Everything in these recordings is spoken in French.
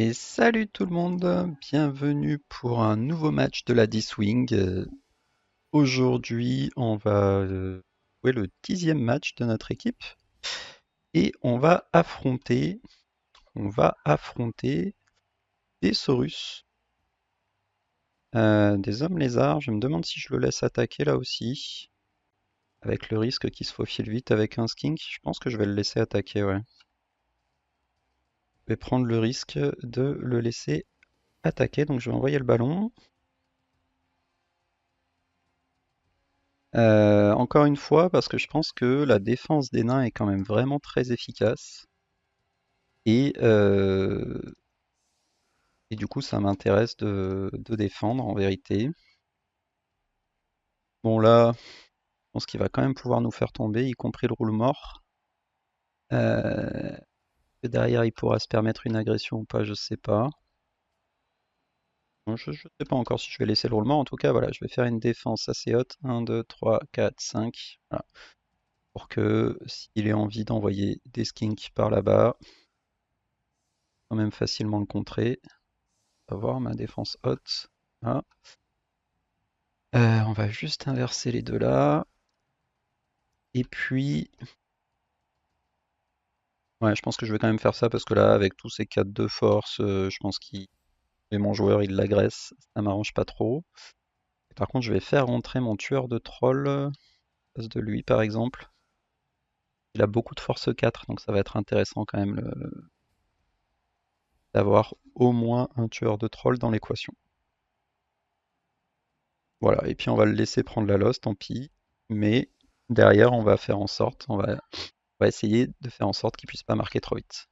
Et salut tout le monde, bienvenue pour un nouveau match de la D-Swing. Aujourd'hui, on va jouer le 10e match de notre équipe et on va affronter des Saurus, des hommes lézards. Je me demande si je le laisse attaquer là aussi, avec le risque qu'il se faufile vite avec un skink. Je pense que je vais le laisser attaquer, ouais. Je vais prendre le risque de le laisser attaquer, donc je vais envoyer le ballon. Encore une fois, parce que je pense que la défense des nains est quand même vraiment très efficace. Et, euh, et du coup, ça m'intéresse de défendre en vérité. Bon là, je pense qu'il va quand même pouvoir nous faire tomber, y compris le roule mort. Euh, Derrière, il pourra se permettre une agression ou pas, je sais pas. Bon, je sais pas encore si je vais laisser le roule mort. En tout cas, voilà, je vais faire une défense assez haute. 1, 2, 3, 4, 5. Voilà. Pour que s'il ait envie d'envoyer des skinks par là-bas, quand même facilement le contrer. On va voir ma défense haute. Là. On va juste inverser les deux là. Et puis, ouais, je pense que je vais quand même faire ça parce que là, avec tous ces 4 de force, je pense qu'il et mon joueur il l'agresse. Ça m'arrange pas trop. Et par contre, je vais faire rentrer mon tueur de troll en face de lui, par exemple. Il a beaucoup de force 4, donc ça va être intéressant quand même d'avoir au moins un tueur de troll dans l'équation. Voilà, et puis on va le laisser prendre la lost, tant pis. Mais derrière, on va faire en sorte, on va essayer de faire en sorte qu'il puisse pas marquer trop vite.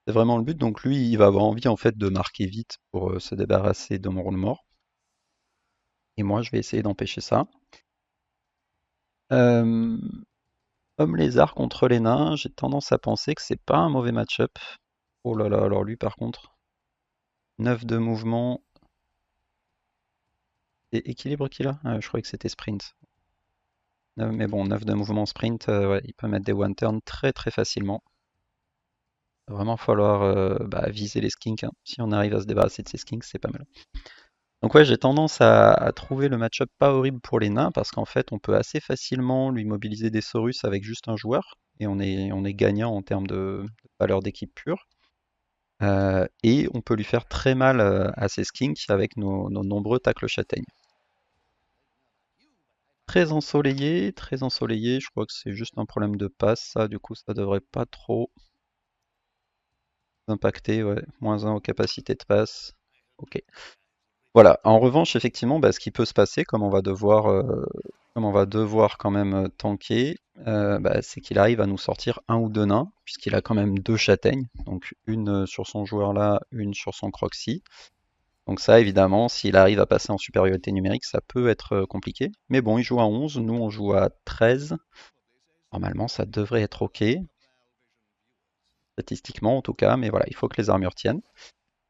C'est vraiment le but, donc lui, il va avoir envie en fait de marquer vite pour se débarrasser de mon rôle mort. Et moi, je vais essayer d'empêcher ça. Euh, Homme lézard contre les nains, j'ai tendance à penser que c'est pas un mauvais match-up. Oh là là, alors lui par contre, 9 de mouvement et équilibre qu'il a? Ah, je croyais que c'était sprint. Mais bon, 9 de mouvement sprint, ouais, il peut mettre des one turn très très facilement. Il va vraiment falloir viser les skinks, hein. Si on arrive à se débarrasser de ces skinks, c'est pas mal. Donc ouais, j'ai tendance à trouver le match-up pas horrible pour les nains parce qu'en fait, on peut assez facilement lui mobiliser des Saurus avec juste un joueur et on est gagnant en termes de valeur d'équipe pure. Et on peut lui faire très mal à ses skinks avec nos nombreux tacles châtaignes. Très ensoleillé, je crois que c'est juste un problème de passe, ça, du coup ça devrait pas trop impacter, ouais. -1 aux capacités de passe. Ok. Voilà. En revanche, effectivement, ce qui peut se passer, comme on va devoir quand même tanker, c'est qu'il arrive à nous sortir un ou deux nains, puisqu'il a quand même deux châtaignes, donc une sur son joueur là, une sur son Croxy. Donc ça, évidemment, s'il arrive à passer en supériorité numérique, ça peut être compliqué. Mais bon, il joue à 11, nous on joue à 13. Normalement, ça devrait être OK, statistiquement en tout cas, mais voilà, il faut que les armures tiennent.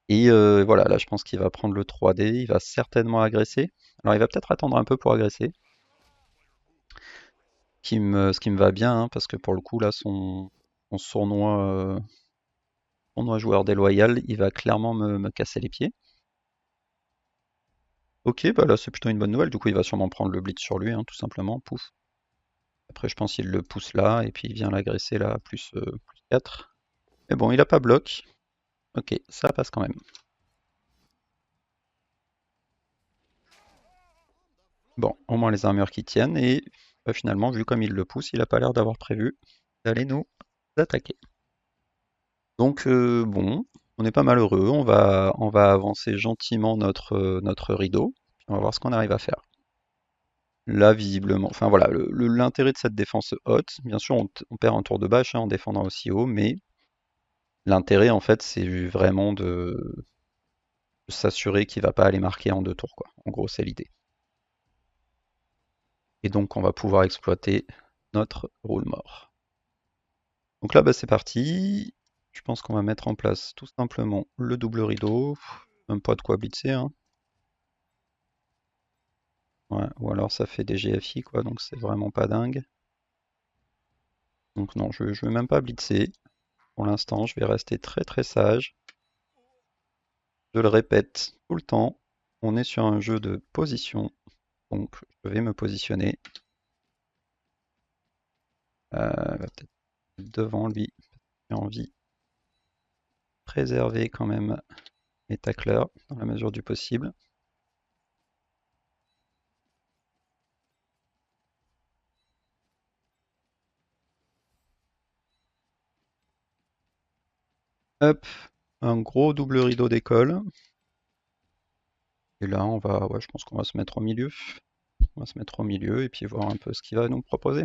Et voilà, là je pense qu'il va prendre le 3D, il va certainement agresser. Alors il va peut-être attendre un peu pour agresser, ce qui me va bien, hein, parce que pour le coup là son sournois joueur déloyal, il va clairement me casser les pieds. Ok, bah là c'est plutôt une bonne nouvelle, du coup il va sûrement prendre le blitz sur lui, hein, tout simplement, pouf. Après je pense qu'il le pousse là, et puis il vient l'agresser là, plus 4. Mais bon, il a pas bloc. Ok, ça passe quand même. Bon, au moins les armures qui tiennent, et finalement, vu comme il le pousse, il a pas l'air d'avoir prévu d'aller nous attaquer. Donc bon, on n'est pas malheureux, on va avancer gentiment notre rideau, puis on va voir ce qu'on arrive à faire. Là, visiblement, enfin voilà, l'intérêt de cette défense haute, bien sûr, on perd un tour de bâche hein, en défendant aussi haut, mais l'intérêt en fait, c'est vraiment de s'assurer qu'il va pas aller marquer en deux tours, quoi. En gros, c'est l'idée. Et donc, on va pouvoir exploiter notre roule mort. Donc là, c'est parti. Je pense qu'on va mettre en place tout simplement le double rideau. Même pas de quoi blitzer, hein. Ouais, ou alors ça fait des GFI, quoi, donc c'est vraiment pas dingue. Donc non, je vais même pas blitzer. Pour l'instant, je vais rester très très sage. je le répète tout le temps, on est sur un jeu de position, donc je vais me positionner. Il va peut-être être devant lui, j'ai envie de préserver quand même mes tacleurs dans la mesure du possible. Hop, un gros double rideau d'école. Et là, ouais, je pense qu'on va se mettre au milieu. On va se mettre au milieu et puis voir un peu ce qu'il va nous proposer.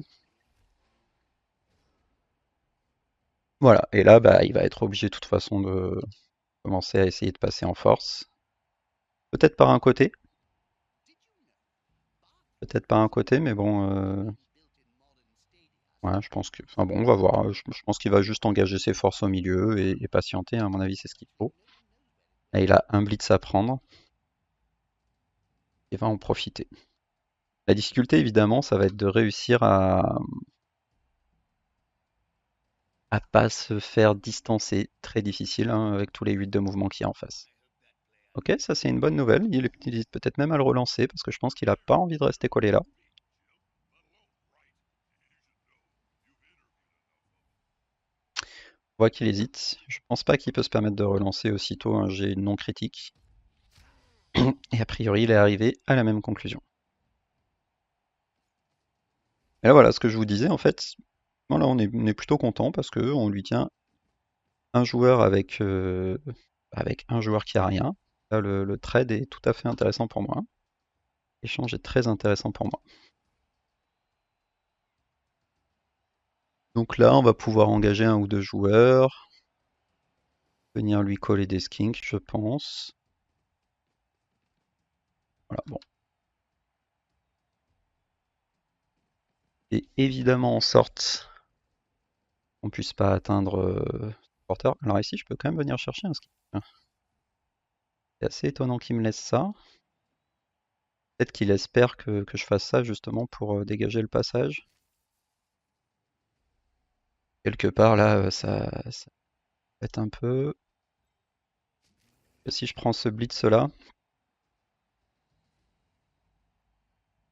Voilà, et là, bah, il va être obligé de toute façon de commencer à essayer de passer en force. Peut-être par un côté, peut-être par un côté, mais bon, ouais, je pense que, enfin bon, on va voir. Je pense qu'il va juste engager ses forces au milieu et patienter. À mon avis, c'est ce qu'il faut. Et il a un blitz à prendre. Il va en profiter. La difficulté, évidemment, ça va être de réussir à pas se faire distancer. Très difficile, hein, avec tous les 8 de mouvement qu'il y a en face. Ok, ça c'est une bonne nouvelle. Il hésite peut-être même à le relancer parce que je pense qu'il a pas envie de rester collé là. On voit qu'il hésite. Je pense pas qu'il peut se permettre de relancer aussitôt un jet non critique. Et a priori, il est arrivé à la même conclusion. Et là, voilà ce que je vous disais, en fait, voilà, on est plutôt content parce que on lui tient un joueur avec un joueur qui a rien. Là, le trade est tout à fait intéressant pour moi. L'échange est très intéressant pour moi. Donc là, on va pouvoir engager un ou deux joueurs, venir lui coller des skinks, je pense. Voilà, bon. Et évidemment en sorte qu'on puisse pas atteindre porteur. Alors ici, je peux quand même venir chercher un skink. C'est assez étonnant qu'il me laisse ça. Peut-être qu'il espère que je fasse ça justement pour dégager le passage. Quelque part là, ça va être un peu. Si je prends ce blitz là,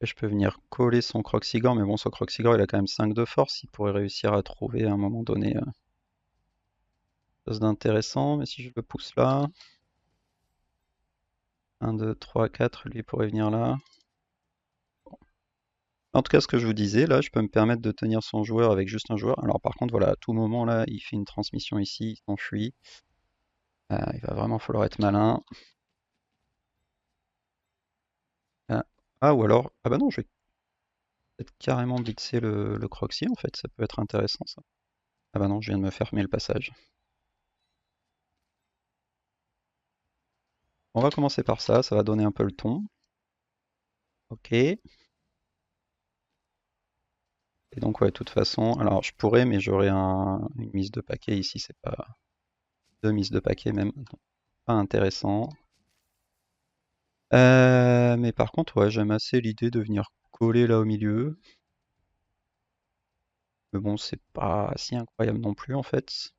je peux venir coller son Croxigore, mais bon, son Croxigore il a quand même 5 de force, il pourrait réussir à trouver à un moment donné quelque chose d'intéressant, mais si je le pousse là, 1, 2, 3, 4, lui pourrait venir là. En tout cas, ce que je vous disais, là, je peux me permettre de tenir son joueur avec juste un joueur. Alors par contre, voilà, à tout moment, là, il fait une transmission ici, il s'enfuit. Il va vraiment falloir être malin. Ah, ou alors... Ah bah non, je vais peut-être carrément blitzer le Croxy, en fait, ça peut être intéressant, ça. Ah bah non, je viens de me fermer le passage. On va commencer par ça va donner un peu le ton. Ok. Et donc, ouais, de toute façon, alors je pourrais, mais j'aurais une mise de paquet ici, c'est pas... Deux mises de paquet même, donc pas intéressant. Mais par contre, ouais, j'aime assez l'idée de venir coller là au milieu. Mais bon, c'est pas si incroyable non plus en fait.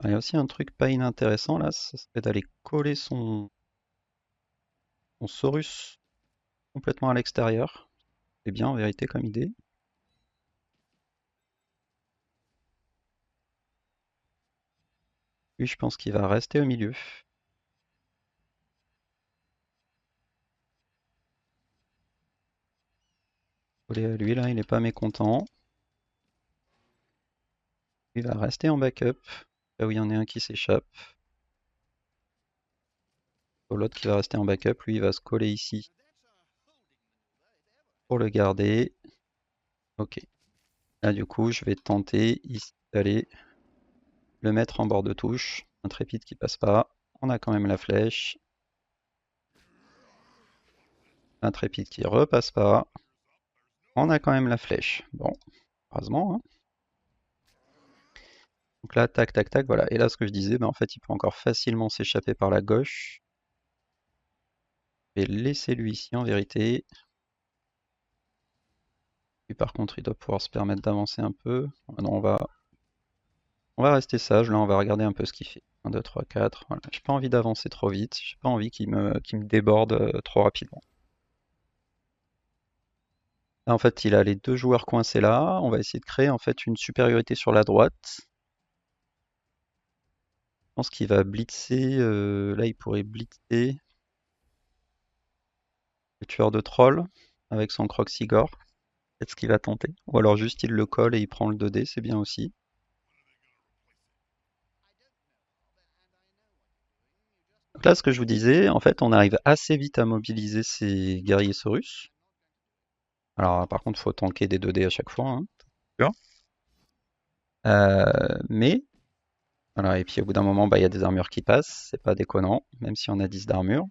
Il y a aussi un truc pas inintéressant là, ça serait d'aller coller son Saurus complètement à l'extérieur. C'est bien en vérité comme idée. Lui, je pense qu'il va rester au milieu. Coller à lui là, il est pas mécontent. Il va rester en backup. Là où il y en a un qui s'échappe. L'autre qui va rester en backup, lui, il va se coller ici pour le garder. Ok. Là, du coup, je vais tenter ici d'aller le mettre en bord de touche. Intrépide qui passe pas. On a quand même la flèche. Intrépide qui repasse pas. On a quand même la flèche. Bon, heureusement, hein. Donc là, tac, tac, tac, voilà. Et là, ce que je disais, ben, en fait, il peut encore facilement s'échapper par la gauche. Je vais laisser lui ici, en vérité. Lui, par contre, il doit pouvoir se permettre d'avancer un peu. Ah non, On va rester sage, là on va regarder un peu ce qu'il fait. 1, 2, 3, 4, voilà. J'ai pas envie d'avancer trop vite, j'ai pas envie qu'il me déborde trop rapidement. Là, en fait, il a les deux joueurs coincés là. On va essayer de créer en fait une supériorité sur la droite. Je pense qu'il va blitzer. Là, il pourrait blitzer le tueur de troll avec son Croxigore. C'est ce qu'il va tenter. Ou alors juste il le colle et il prend le 2D, c'est bien aussi. Donc là, ce que je vous disais, en fait, on arrive assez vite à mobiliser ces guerriers Saurus. Alors, par contre, il faut tanker des 2D à chaque fois, hein, sûr. Mais, voilà, et puis au bout d'un moment, bah, il y a des armures qui passent, c'est pas déconnant, même si on a 10 d'armure.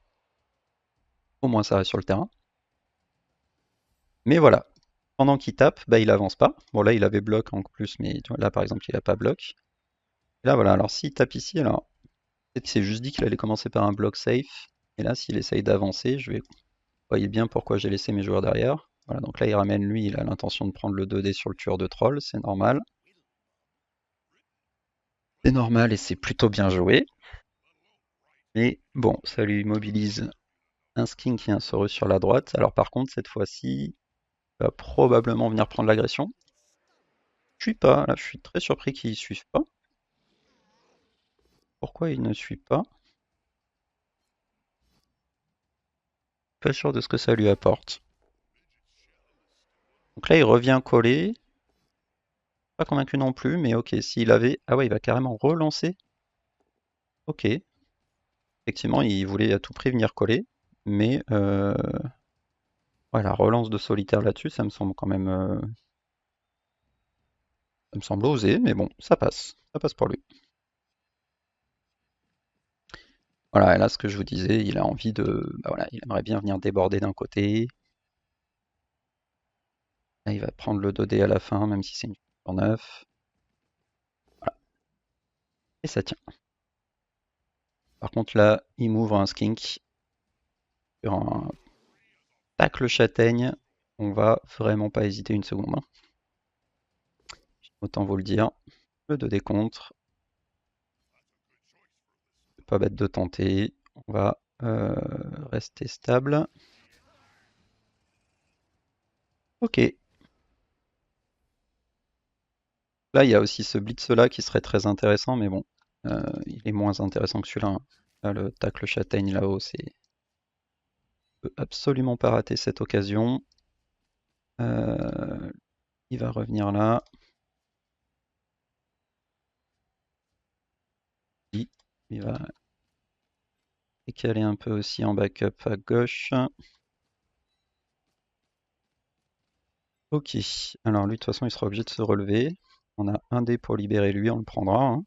Au moins, ça reste sur le terrain. Mais voilà, pendant qu'il tape, bah, il avance pas. Bon, là, il avait bloc en plus, mais tu vois, là, par exemple, il a pas bloc. Et là, voilà, alors s'il tape ici, alors, peut-être qu'il s'est juste dit qu'il allait commencer par un bloc safe. Et là, s'il essaye d'avancer, je vais... Vous voyez bien pourquoi j'ai laissé mes joueurs derrière. Voilà, donc là, il ramène lui, il a l'intention de prendre le 2D sur le tueur de troll, c'est normal. C'est normal et c'est plutôt bien joué. Mais bon, ça lui mobilise un skink et un Saurus sur la droite. Alors par contre, cette fois-ci, il va probablement venir prendre l'agression. Je suis pas, là, je suis très surpris qu'il ne suive pas. Pourquoi il ne suit pas? Pas sûr de ce que ça lui apporte. Donc là, il revient coller. Pas convaincu non plus, mais ok, s'il avait... Ah ouais, il va carrément relancer. Ok. Effectivement, il voulait à tout prix venir coller. Mais ouais, la relance de solitaire là-dessus, ça me semble quand même... ça me semble osé, mais bon, ça passe. Ça passe pour lui. Voilà, et là, ce que je vous disais, il a envie de... Bah voilà, il aimerait bien venir déborder d'un côté. Là, il va prendre le 2D à la fin, même si c'est une sur 9. Voilà. Et ça tient. Par contre, là, il m'ouvre un skink sur un tacle châtaigne. On va vraiment pas hésiter une seconde, hein. Autant vous le dire. Le 2D contre. C'est pas bête de tenter. On va rester stable. Ok. Là, il y a aussi ce blitz là qui serait très intéressant, mais bon, il est moins intéressant que celui-là, hein. Là, le tacle châtaigne là-haut, c'est peut absolument pas rater cette occasion. Euh, il va revenir là. Il va décaler un peu aussi en backup à gauche. Ok, alors lui de toute façon il sera obligé de se relever. On a un dé pour libérer lui, on le prendra, hein.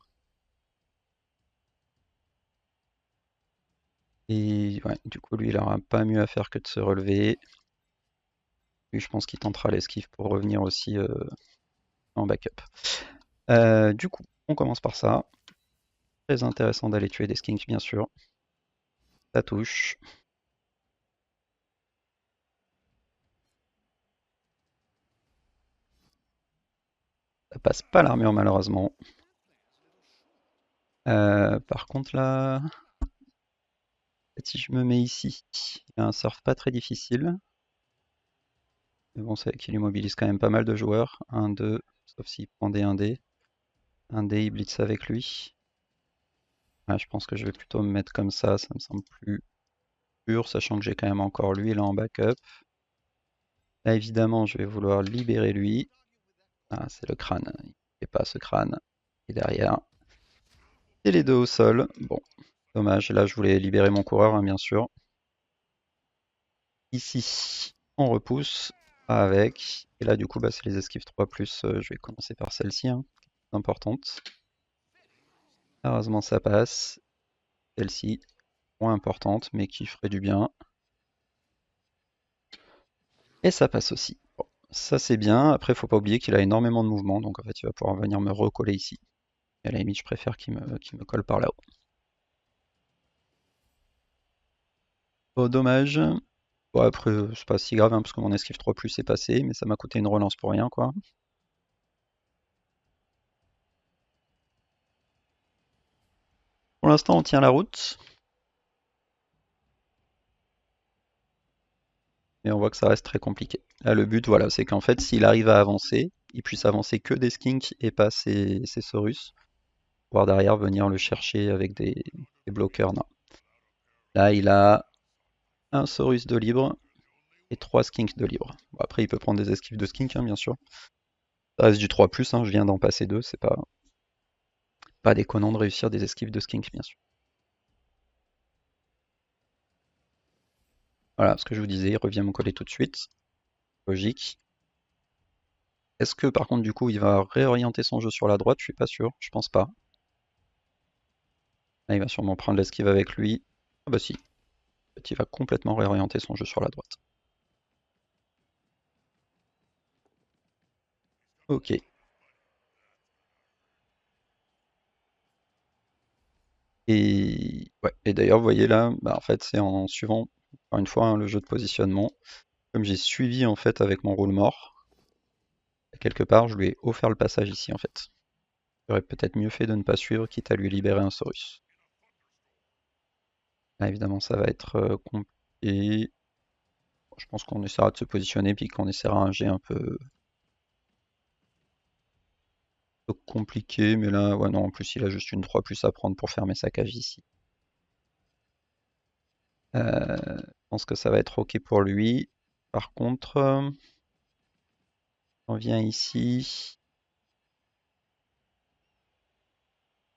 Et ouais, du coup lui il aura pas mieux à faire que de se relever. Lui je pense qu'il tentera l'esquive pour revenir aussi en backup. Du coup, on commence par ça. Très intéressant d'aller tuer des skinks bien sûr. Ça touche. Ça passe pas l'armure malheureusement. Par contre là, si je me mets ici, il y a un surf pas très difficile. Mais bon, c'est qu'il immobilise quand même pas mal de joueurs. 1, 2, sauf s'il prend des 1D. 1D, il blitz avec lui. Ah, je pense que je vais plutôt me mettre comme ça me semble plus pur, sachant que j'ai quand même encore lui là en backup. Là, évidemment, je vais vouloir libérer lui. Ah, c'est le crâne. Il ne fait pas ce crâne. Et derrière. Et les deux au sol. Bon, dommage. Là, je voulais libérer mon coureur, hein, bien sûr. Ici, on repousse. Pas avec. Et là, du coup, bah, c'est les esquives 3+. Je vais commencer par celle-ci, hein, importante. Heureusement, ça passe. Celle-ci, moins importante, mais qui ferait du bien. Et ça passe aussi. Bon, ça c'est bien. Après, faut pas oublier qu'il a énormément de mouvement, donc en fait, il va pouvoir venir me recoller ici. Et à la limite, je préfère qu'il me colle par là-haut. Oh, dommage. Bon, après, c'est pas si grave, hein, parce que mon esquive 3+ est passé, mais ça m'a coûté une relance pour rien, quoi. Pour l'instant, on tient la route. Mais on voit que ça reste très compliqué. Là, le but, voilà, c'est qu'en fait, s'il arrive à avancer, il puisse avancer que des skinks et pas ses Saurus. Pouvoir derrière venir le chercher avec des bloqueurs. Non. Là, il a un Saurus de libre et 3 skinks de libre. Bon, après, il peut prendre des esquives de skink, hein, bien sûr. Ça reste du 3+, hein, je viens d'en passer 2, c'est pas déconnant de réussir des esquives de skink, bien sûr. Voilà, ce que je vous disais, il revient me coller tout de suite. Logique. Est-ce que par contre du coup il va réorienter son jeu sur la droite? Je suis pas sûr, je pense pas. Là, il va sûrement prendre l'esquive avec lui. Ah bah si, en fait, il va complètement réorienter son jeu sur la droite. Ok. Et ouais. Et d'ailleurs, vous voyez là, bah, en fait, c'est en suivant, encore une fois, hein, le jeu de positionnement. Comme j'ai suivi en fait avec mon roule mort, quelque part, je lui ai offert le passage ici en fait. J'aurais peut-être mieux fait de ne pas suivre, quitte à lui libérer un Saurus. Là, évidemment, ça va être compliqué. Bon, je pense qu'on essaiera de se positionner, puis qu'on essaiera un jet un peu compliqué, mais là, ouais, non, en plus, il a juste une 3+ à prendre pour fermer sa cage ici. Je pense que ça va être ok pour lui. Par contre, on vient ici.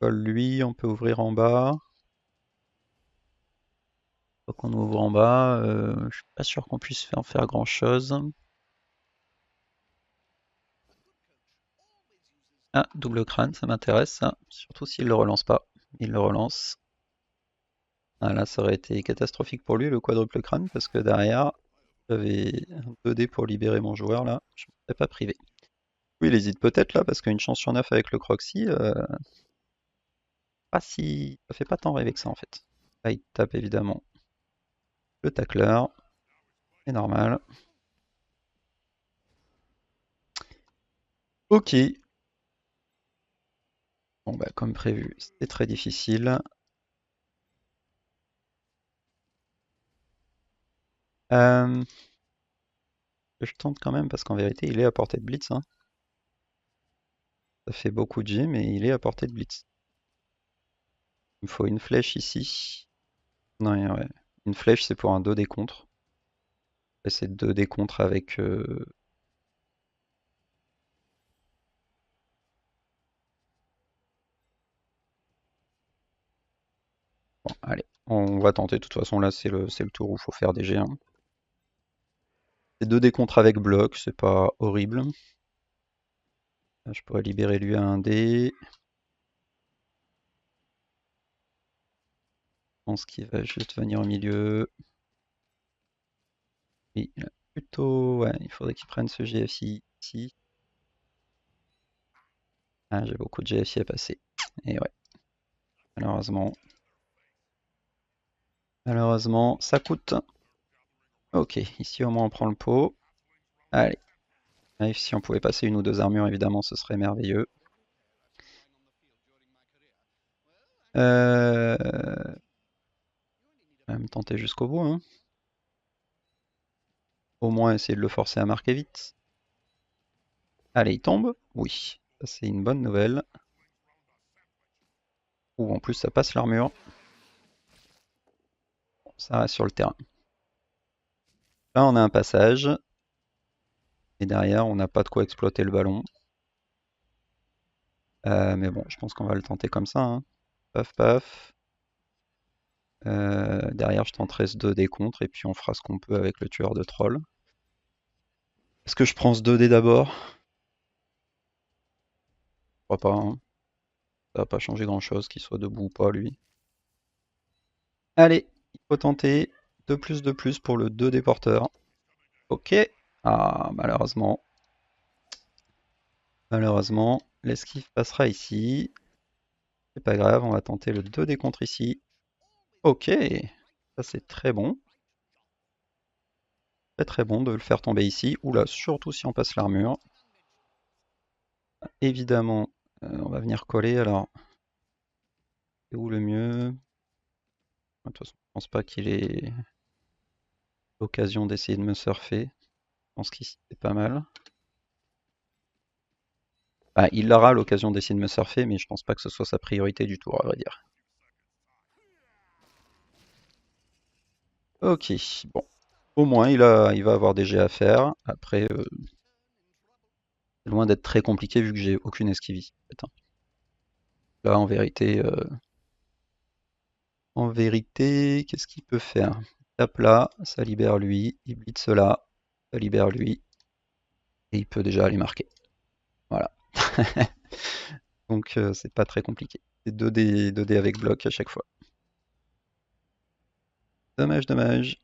Lui, on peut ouvrir en bas. Faut qu'on ouvre en bas. Je suis pas sûr qu'on puisse en faire grand chose. Ah, double crâne, ça m'intéresse, ça. Surtout s'il le relance pas. Il le relance. Ah, là, ça aurait été catastrophique pour lui, le quadruple crâne, parce que derrière, j'avais un 2D pour libérer mon joueur, là. Je ne serais pas privé. Oui, il hésite peut-être là, parce qu'une chance sur 9 avec le Croxy, pas si... ça fait pas tant rêver que ça en fait. Là, il tape évidemment le tacleur, c'est normal. Ok. Bon bah comme prévu, c'était très difficile. Euh, je tente quand même parce qu'en vérité il est à portée de blitz, hein. Ça fait beaucoup de G mais il est à portée de blitz. Il me faut une flèche ici. Non, ouais. Une flèche c'est pour un 2D contre. Et c'est 2D contre avec... Bon, allez, on va tenter. De toute façon là c'est le tour où il faut faire des G, hein. C'est 2D contre avec bloc, c'est pas horrible. Là, je pourrais libérer lui à un dé. Je pense qu'il va juste venir au milieu. Oui, là, plutôt. Ouais, il faudrait qu'il prenne ce GFI ici. Ah, j'ai beaucoup de GFI à passer. Et ouais, malheureusement. Malheureusement, ça coûte. Ok, ici au moins on prend le pot. Allez. Si on pouvait passer une ou deux armures, évidemment, ce serait merveilleux. Euh... On va me tenter jusqu'au bout, hein. Au moins essayer de le forcer à marquer vite. Allez, il tombe. Oui, ça c'est une bonne nouvelle. Ou en plus ça passe l'armure. Bon, ça reste sur le terrain. Là on a un passage. Et derrière on n'a pas de quoi exploiter le ballon. Mais bon, je pense qu'on va le tenter comme ça, hein. Paf paf. Derrière je tenterai ce 2D contre et puis on fera ce qu'on peut avec le tueur de troll. Est-ce que je prends ce 2D d'abord? Je crois pas, hein. Ça va pas changer grand chose qu'il soit debout ou pas lui. Allez, il faut tenter 2+2+ pour le 2D porteur. Ok. Ah, malheureusement. Malheureusement, l'esquive passera ici. C'est pas grave, on va tenter le 2D contre ici. Ok, ça c'est très bon. Très très bon de le faire tomber ici. Oula, surtout si on passe l'armure. Évidemment, on va venir coller alors. C'est où le mieux? De toute façon, je pense pas qu'il ait l'occasion d'essayer de me surfer. Je pense qu'ici c'est pas mal. Bah, il aura l'occasion d'essayer de me surfer, mais je pense pas que ce soit sa priorité du tout, à vrai dire. Ok, bon. Au moins, il va avoir des jets à faire. Après, c'est loin d'être très compliqué vu que j'ai aucune esquive ici, en fait, hein. Là, en vérité, qu'est-ce qu'il peut faire? Il tape là, ça libère lui. Il blitz là, ça libère lui. Et il peut déjà aller marquer. Voilà. Donc, c'est pas très compliqué. C'est 2D avec bloc à chaque fois. Dommage, dommage.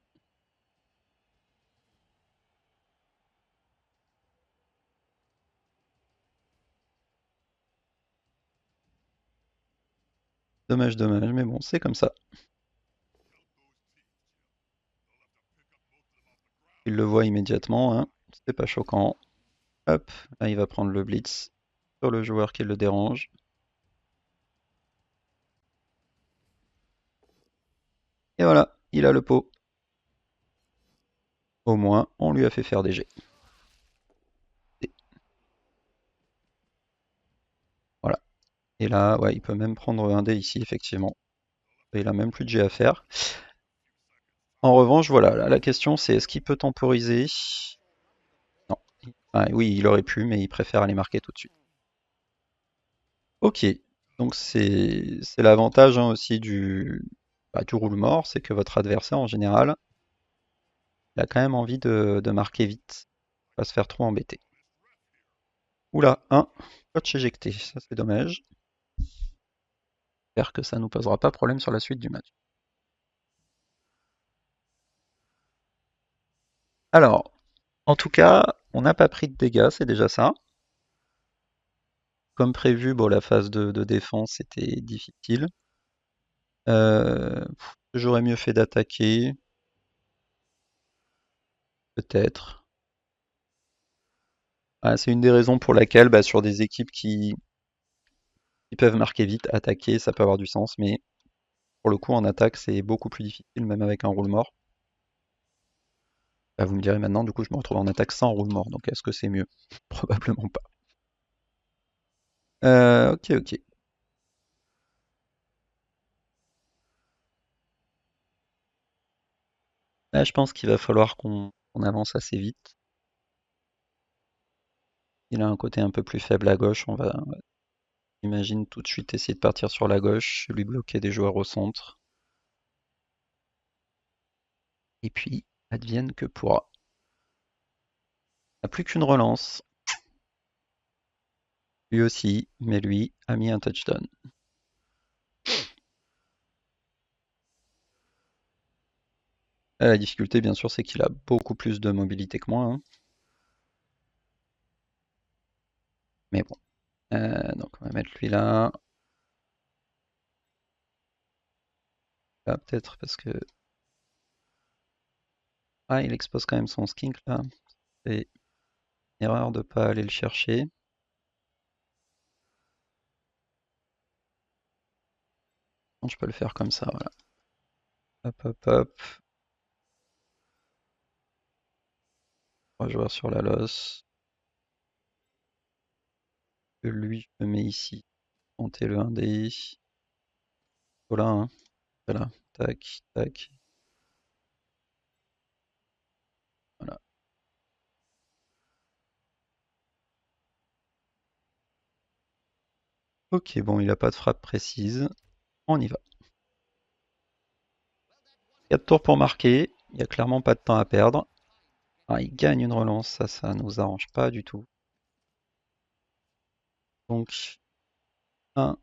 Dommage, dommage, mais bon, c'est comme ça. Il le voit immédiatement, hein. C'est pas choquant. Hop, là il va prendre le blitz sur le joueur qui le dérange. Et voilà, il a le pot. Au moins, on lui a fait faire des jets. Et voilà. Et là, ouais, il peut même prendre un dé ici, effectivement. Et il a même plus de jet à faire. En revanche, voilà, là, la question c'est est-ce qu'il peut temporiser? Non. Ah, oui, il aurait pu, mais il préfère aller marquer tout de suite. Ok, donc c'est l'avantage, hein, aussi du roule mort, c'est que votre adversaire en général, il a quand même envie de marquer vite, pas se faire trop embêter. Oula, un coach éjecté, ça c'est dommage. J'espère que ça nous posera pas problème sur la suite du match. Alors, en tout cas, on n'a pas pris de dégâts, c'est déjà ça. Comme prévu, bon, la phase de défense était difficile. J'aurais mieux fait d'attaquer, peut-être. Ah, c'est une des raisons pour laquelle, bah, sur des équipes qui peuvent marquer vite, attaquer, ça peut avoir du sens, mais pour le coup, en attaque, c'est beaucoup plus difficile, même avec un roule mort. Bah, vous me direz maintenant, du coup, je me retrouve en attaque sans roule mort, donc est-ce que c'est mieux? Probablement pas. Ok, ok. Là, je pense qu'il va falloir qu'on avance assez vite. Il a un côté un peu plus faible à gauche, imagine tout de suite essayer de partir sur la gauche, lui bloquer des joueurs au centre, et puis advienne que pourra. Il n'a plus qu'une relance, lui aussi, mais lui a mis un touchdown. La difficulté, bien sûr, c'est qu'il a beaucoup plus de mobilité que moi, hein. Mais bon. Donc on va mettre lui là. Là, peut-être parce que. Ah, il expose quand même son skink là. C'est une erreur de pas aller le chercher. Je peux le faire comme ça, voilà. Hop, hop, hop. 3 joueurs sur la losse. Lui, je le mets ici. Tenter le 1D. Voilà, hein. Voilà. Tac, tac. Voilà. Ok, bon, il a pas de frappe précise. On y va. 4 tours pour marquer. Il n'y a clairement pas de temps à perdre. Ah, il gagne une relance, ça nous arrange pas du tout. Donc, 1,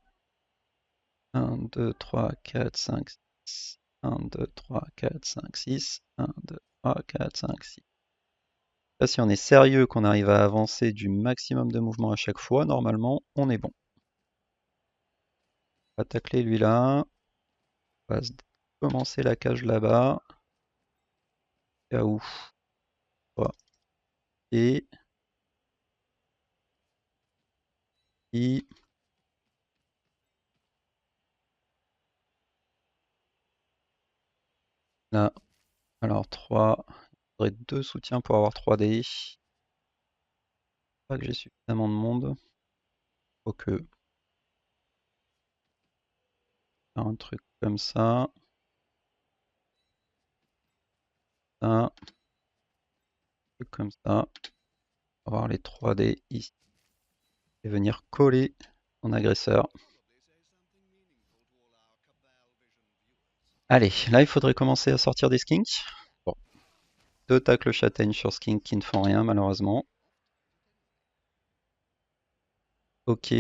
1, 2, 3, 4, 5, 6. 1, 2, 3, 4, 5, 6. 1, 2, 3, 4, 5, 6. Là, si on est sérieux, qu'on arrive à avancer du maximum de mouvements à chaque fois, normalement, on est bon. On va tacler lui là. On va commencer la cage là-bas. Là où. Et Là, alors 3. Il faudrait 2 soutiens pour avoir 3D. Pas que j'ai suffisamment de monde. Faut que faire un truc comme ça. Un truc comme ça. Avoir les 3D ici. Et venir coller son agresseur. Allez, là il faudrait commencer à sortir des skinks. Bon, 2 tacles châtaignes sur skink qui ne font rien malheureusement. Ok.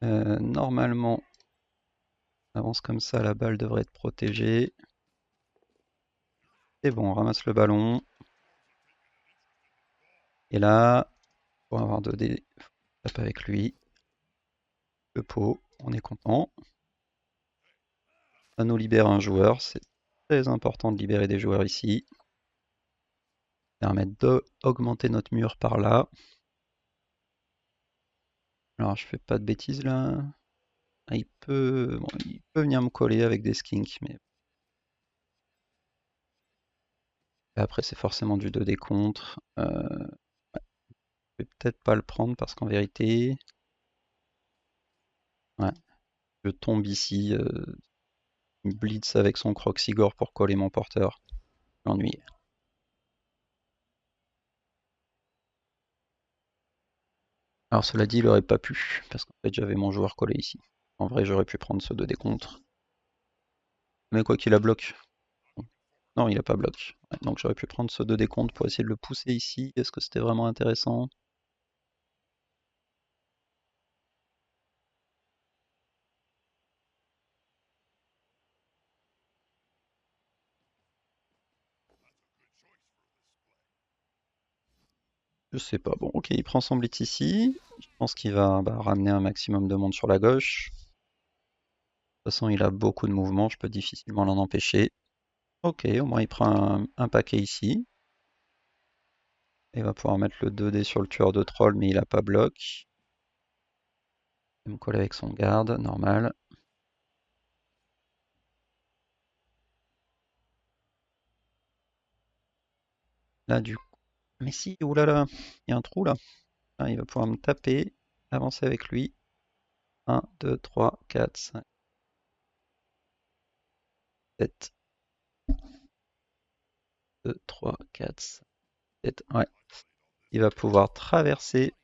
Normalement, avance comme ça, la balle devrait être protégée. C'est bon, on ramasse le ballon. Et là, pour avoir 2D, on tape avec lui. Le pot, on est content. Ça nous libère un joueur, c'est très important de libérer des joueurs ici. Permettre d'augmenter notre mur par là. Alors je fais pas de bêtises là. Ah, il peut venir me coller avec des skinks, mais après c'est forcément du 2D contre. Je vais peut-être pas le prendre parce qu'en vérité, ouais, je tombe ici, il blitz avec son Croxigore pour coller mon porteur. L'ennui. Alors cela dit, il aurait pas pu, parce qu'en fait j'avais mon joueur collé ici. En vrai, j'aurais pu prendre ce 2D contre. Mais quoi qu'il a bloc. Non, il a pas bloc. Ouais, donc j'aurais pu prendre ce 2D contre pour essayer de le pousser ici. Est-ce que c'était vraiment intéressant? Je sais pas. Bon, ok, il prend son blitz ici. Je pense qu'il va ramener un maximum de monde sur la gauche. De toute façon, il a beaucoup de mouvements, je peux difficilement l'en empêcher. Ok, au moins il prend un paquet ici. Il va pouvoir mettre le 2D sur le tueur de troll, mais il a pas bloc. Il va me coller avec son garde, normal. Là, du coup. Mais si, oulala, il y a un trou là. Ah, il va pouvoir me taper, avancer avec lui. 1, 2, 3, 4, 5, 7. 2, 3, 4, 5, 7. Ouais. Il va pouvoir traverser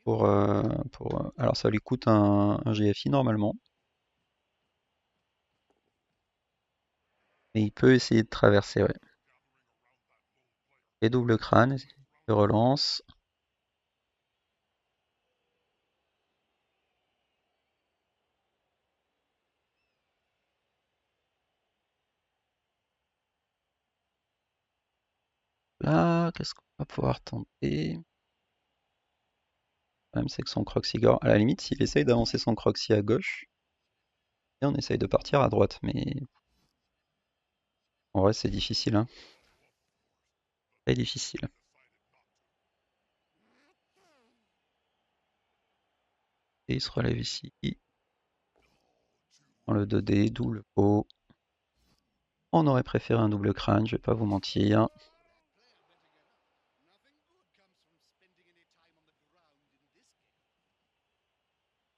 alors ça lui coûte un GFI normalement. Mais il peut essayer de traverser, ouais. Et double crâne, il relance. Là, qu'est-ce qu'on va pouvoir tenter? Le problème, c'est que son Croxigore, à la limite, s'il essaye d'avancer son Croxy à gauche, et on essaye de partir à droite, mais en vrai, c'est difficile, hein. Très difficile. Et il se relève ici. Dans le 2D, double pot. On aurait préféré un double crâne, je vais pas vous mentir.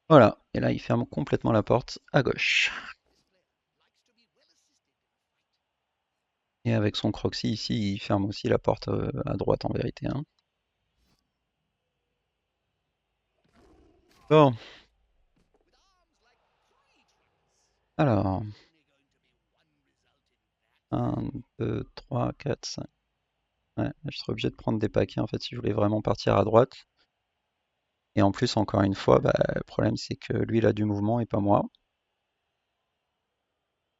Voilà, et là il ferme complètement la porte à gauche. Et avec son Croxy ici, il ferme aussi la porte à droite en vérité, hein. Bon, alors, 1, 2, 3, 4, 5. Ouais, je serais obligé de prendre des paquets en fait si je voulais vraiment partir à droite. Et en plus, encore une fois, le problème c'est que lui il a du mouvement et pas moi.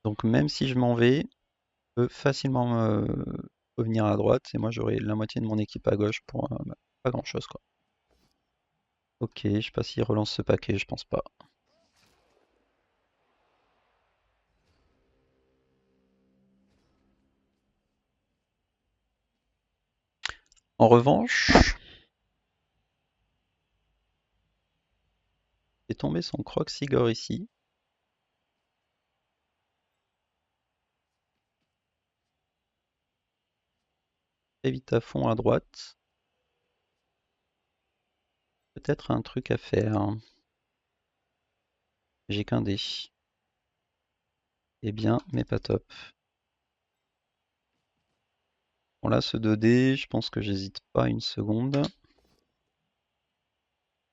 Donc même si je m'en vais, je peux facilement revenir à droite et moi j'aurai la moitié de mon équipe à gauche pour pas grand chose quoi. Ok, je sais pas s'il relance ce paquet, je pense pas. En revanche, j'ai tombé son Croxigore ici. très vite à fond à droite. Peut-être un truc à faire. J'ai qu'un dé. Eh bien, mais pas top. Bon là, ce 2D, je pense que j'hésite pas une seconde.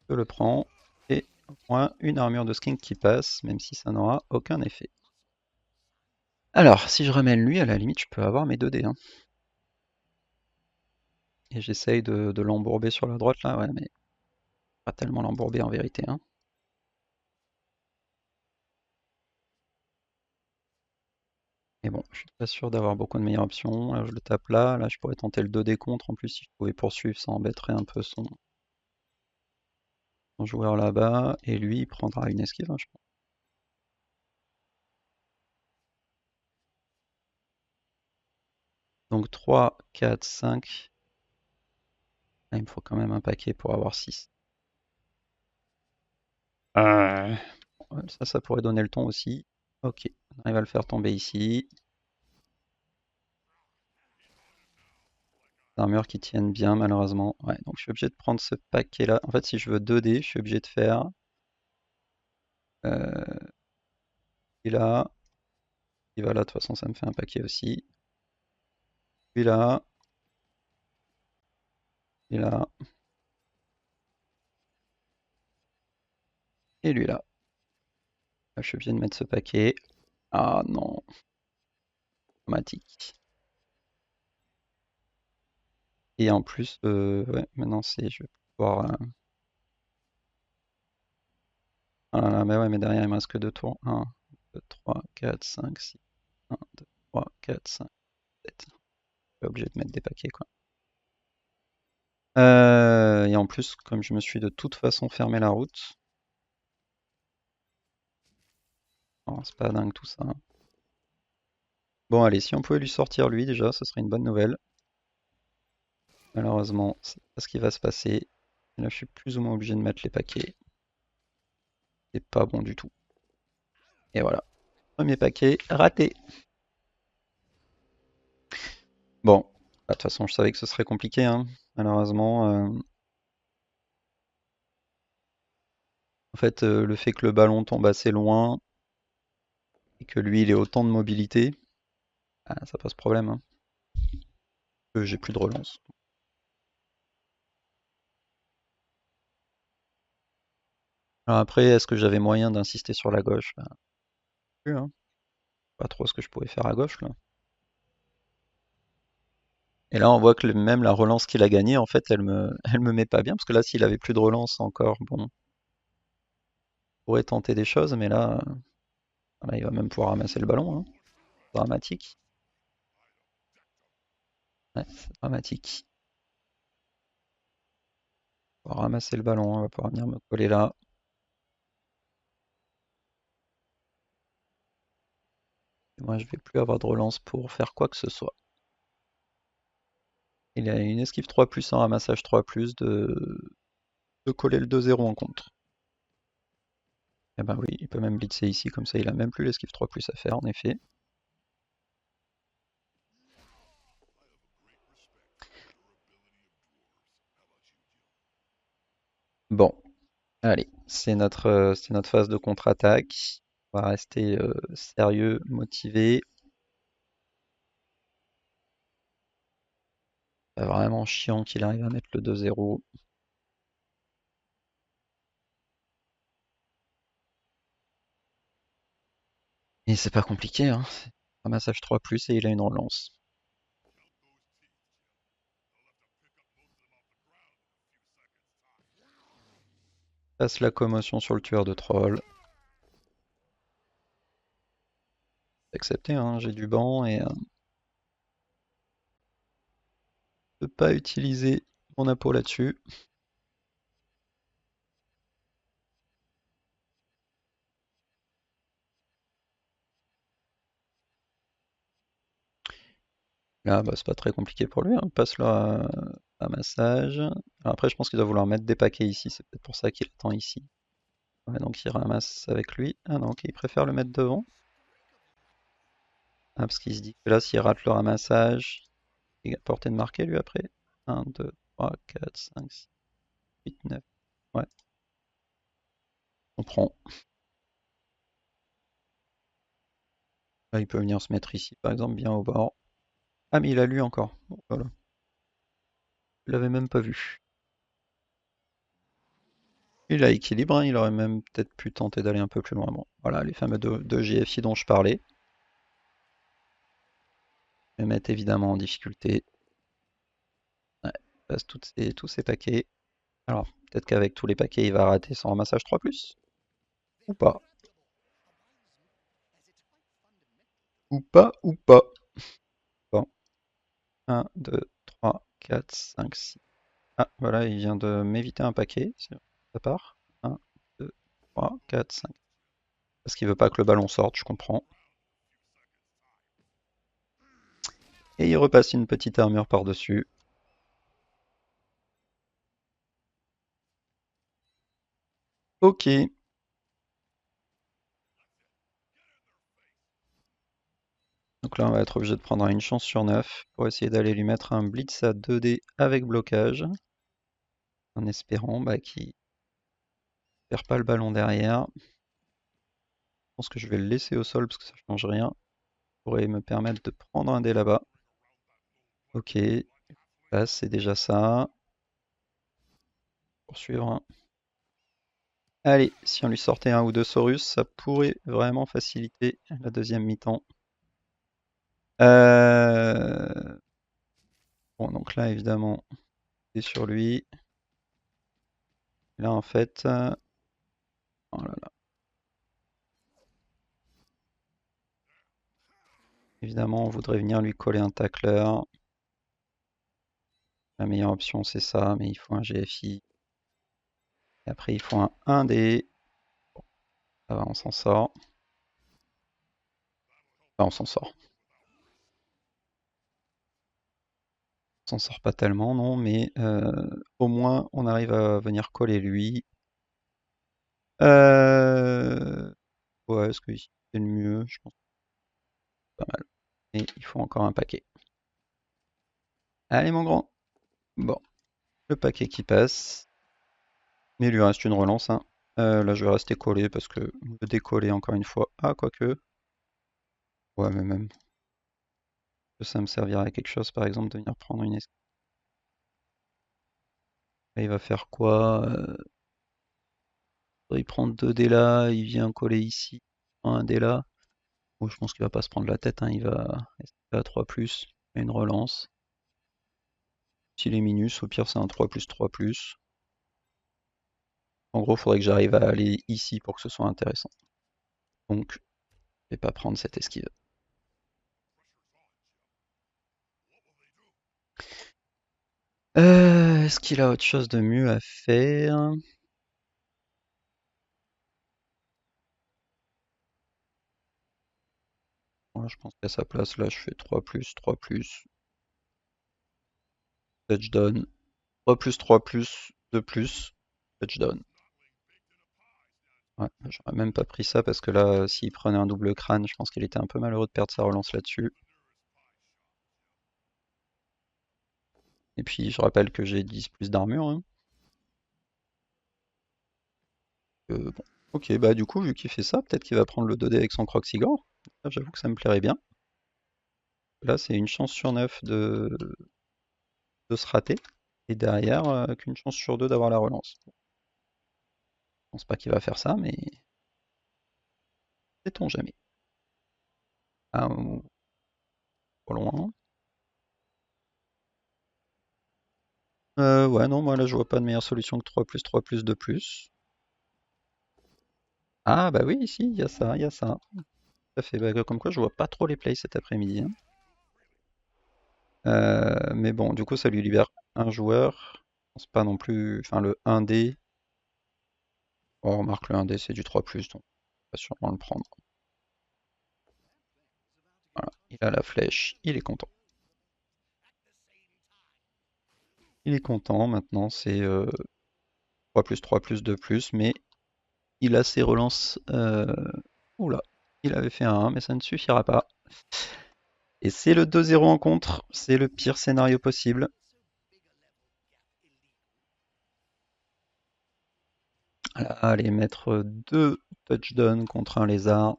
Je le prends. Et au moins une armure de skink qui passe, même si ça n'aura aucun effet. Alors, si je ramène lui, à la limite, je peux avoir mes 2D. Hein. Et j'essaye de l'embourber sur la droite là, ouais, mais pas tellement l'embourber en vérité. Hein. Mais bon, je suis pas sûr d'avoir beaucoup de meilleures options. Alors, je le tape là, là je pourrais tenter le 2D contre. En plus, si je pouvais poursuivre, ça embêterait un peu son joueur là-bas. Et lui, il prendra une esquive, hein, je pense. Donc 3, 4, 5. Ah, il me faut quand même un paquet pour avoir 6. Ouais, ça pourrait donner le ton aussi. Ok, on arrive à le faire tomber ici. Des armures qui tiennent bien, malheureusement. Ouais, donc je suis obligé de prendre ce paquet-là. En fait, si je veux 2D, je suis obligé de faire et là, il va là, de toute façon, ça me fait un paquet aussi. Puis là, et là, et lui là. Là, je suis obligé de mettre ce paquet. Ah non, dramatique. Et en plus, ouais, maintenant c'est, je vais pouvoir. Ah là là, mais ouais, mais derrière il me reste que 2 tours. 1, 2, 3, 4, 5, 6. 1, 2, 3, 4, 5, 7. Je suis obligé de mettre des paquets quoi. Et en plus, comme je me suis de toute façon fermé la route, oh, c'est pas dingue tout ça. Hein. Bon, allez, si on pouvait lui sortir lui déjà, ce serait une bonne nouvelle. Malheureusement, c'est pas ce qui va se passer. Et là, je suis plus ou moins obligé de mettre les paquets. C'est pas bon du tout. Et voilà. Premier paquet raté. Bon, bah, de toute façon, je savais que ce serait compliqué. Hein. Malheureusement, en fait, le fait que le ballon tombe assez loin et que lui, il ait autant de mobilité, ah, ça pose problème. Hein. J'ai plus de relance. Alors après, est-ce que j'avais moyen d'insister sur la gauche? Bah, plus, hein. Pas trop ce que je pouvais faire à gauche là. Et là, on voit que même la relance qu'il a gagnée, en fait, elle me met pas bien parce que là, s'il avait plus de relance encore, bon, on pourrait tenter des choses, mais là, voilà, il va même pouvoir ramasser le ballon. Hein. Dramatique. Ouais, c'est dramatique. On va ramasser le ballon, on va pouvoir venir me coller là. Et moi, je vais plus avoir de relance pour faire quoi que ce soit. Il a une esquive 3+, un ramassage 3+, de coller le 2-0 en contre. Et ben oui, il peut même blitzer ici, comme ça il a même plus l'esquive 3+ à faire, en effet. Bon, allez, c'est notre phase de contre-attaque. On va rester sérieux, motivé. C'est vraiment chiant qu'il arrive à mettre le 2-0. Et c'est pas compliqué, hein. C'est un massage 3+, et il a une relance. Passe la commotion sur le tueur de troll. Accepté, hein, j'ai du banc et je peux pas utiliser mon appôt là-dessus. Là, bah, c'est pas très compliqué pour lui, hein. Passe là à massage. Alors après, je pense qu'il doit vouloir mettre des paquets ici, c'est peut-être pour ça qu'il attend ici. Ouais, donc il ramasse avec lui. Ah non, ok, il préfère le mettre devant. Ah, parce qu'il se dit que là, s'il rate le ramassage est à portée de marquer lui après. 1, 2, 3, 4, 5, 6, 8, 9. Ouais, on prend. Là, il peut venir se mettre ici, par exemple, bien au bord. Ah, mais il a lu encore. Bon, voilà. Je l'avais même pas vu. Il a équilibre, hein, il aurait même peut-être pu tenter d'aller un peu plus loin. Bon, voilà, les fameux deux GFI dont je parlais. Je vais mettre évidemment en difficulté. Ouais, il passe tous ces paquets. Alors, peut-être qu'avec tous les paquets, il va rater son ramassage 3+. Ou pas. Ou pas, ou pas. Bon, 1, 2, 3, 4, 5, 6. Ah, voilà, il vient de m'éviter un paquet. Ça part. 1, 2, 3, 4, 5. Parce qu'il veut pas que le ballon sorte, je comprends. Et il repasse une petite armure par-dessus. Ok. Donc là, on va être obligé de prendre une chance sur 9 pour essayer d'aller lui mettre un blitz à 2D avec blocage. En espérant qu'il ne perd pas le ballon derrière. Je pense que je vais le laisser au sol parce que ça change rien. Ça pourrait me permettre de prendre un dé là-bas. Ok. Là, c'est déjà ça. Poursuivre. Allez, si on lui sortait un ou deux Saurus, ça pourrait vraiment faciliter la deuxième mi-temps. Euh, Bon, donc là, évidemment, c'est sur lui. Là, en fait, oh là là. Évidemment, on voudrait venir lui coller un tacleur. La meilleure option, c'est ça, mais il faut un GFI. Et après, il faut un 1D. Bon, ça va, on s'en sort. Enfin, on s'en sort. On s'en sort pas tellement, non, mais au moins, on arrive à venir coller lui. Ouais, est-ce que ici, c'est le mieux? Je pense que c'est pas mal. Et il faut encore un paquet. Allez, mon grand. Bon, le paquet qui passe. Mais il lui reste une relance, hein. Là, je vais rester collé parce que me décoller encore une fois. Ah, quoique. Ouais, mais même. Que ça me servirait à quelque chose, par exemple, de venir prendre une escale. Là, il va faire quoi? Il prend 2 dés là, il vient coller ici. Il prend un dé là. Bon, je pense qu'il va pas se prendre la tête, hein. Il va rester à 3+. Et une relance. S'il est minus, au pire, c'est un 3+, 3+. En gros, il faudrait que j'arrive à aller ici pour que ce soit intéressant. Donc, je vais pas prendre cette esquive. Est-ce qu'il a autre chose de mieux à faire? Ouais, je pense qu'à sa place, là, je fais 3+, 3+, touchdown. 3+, 3+, 2+, touchdown. Ouais, j'aurais même pas pris ça parce que là, s'il prenait un double crâne, je pense qu'il était un peu malheureux de perdre sa relance là-dessus. Et puis, je rappelle que j'ai 10 plus d'armure, hein. Bon. Ok, bah du coup, vu qu'il fait ça, peut-être qu'il va prendre le 2D avec son Croxigore. Là, j'avoue que ça me plairait bien. Là, c'est une chance sur 9 de se rater. Et derrière, qu'une chance sur 2 d'avoir la relance. Je pense pas qu'il va faire ça, mais sait-on jamais. Ah, pas loin. Ouais, non, moi là, je vois pas de meilleure solution que 3+, 3+, 2+. Ah, bah oui, ici, il y a ça, il y a ça. Ça fait bah, comme quoi, je vois pas trop les plays cet après-midi, hein. Mais bon, du coup, ça lui libère un joueur. Je pense pas non plus. Enfin, le 1D. Oh, remarque, le 1D, c'est du 3+, donc on va sûrement le prendre. Voilà, il a la flèche, il est content. Il est content, maintenant, c'est 3+, 3+, 2+, mais il a ses relances. Oula, il avait fait un 1, mais ça ne suffira pas. Et c'est le 2-0 en contre, c'est le pire scénario possible. Allez, mettre deux touchdowns contre un lézard.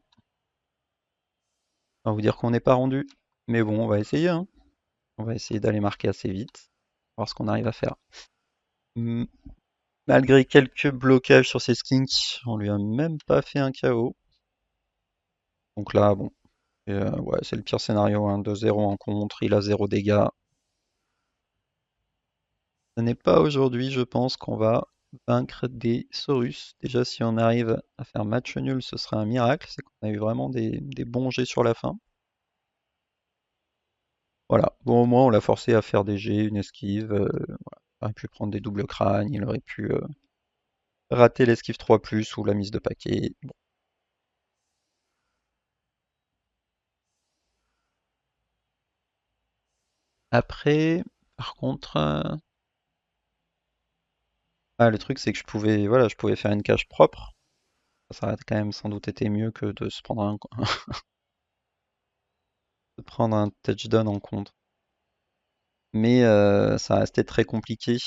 On va vous dire qu'on n'est pas rendu. Mais bon, on va essayer, hein. On va essayer d'aller marquer assez vite. Voir ce qu'on arrive à faire. Hmm, Malgré quelques blocages sur ses skinks, on lui a même pas fait un KO. Donc là, bon, ouais, c'est le pire scénario, hein. 2-0 en contre, il a 0 dégâts. Ce n'est pas aujourd'hui, je pense, qu'on va vaincre des Saurus. Déjà, si on arrive à faire match nul, ce serait un miracle. C'est qu'on a eu vraiment des bons jets sur la fin. Voilà. Bon, au moins, on l'a forcé à faire des jets, une esquive. Voilà. Il aurait pu prendre des doubles crânes, il aurait pu rater l'esquive 3+, ou la mise de paquet. Bon. Après, par contre, le truc, c'est que voilà, je pouvais faire une cage propre. Ça aurait quand même sans doute été mieux que de se prendre de prendre un touchdown en compte. Mais ça restait très compliqué.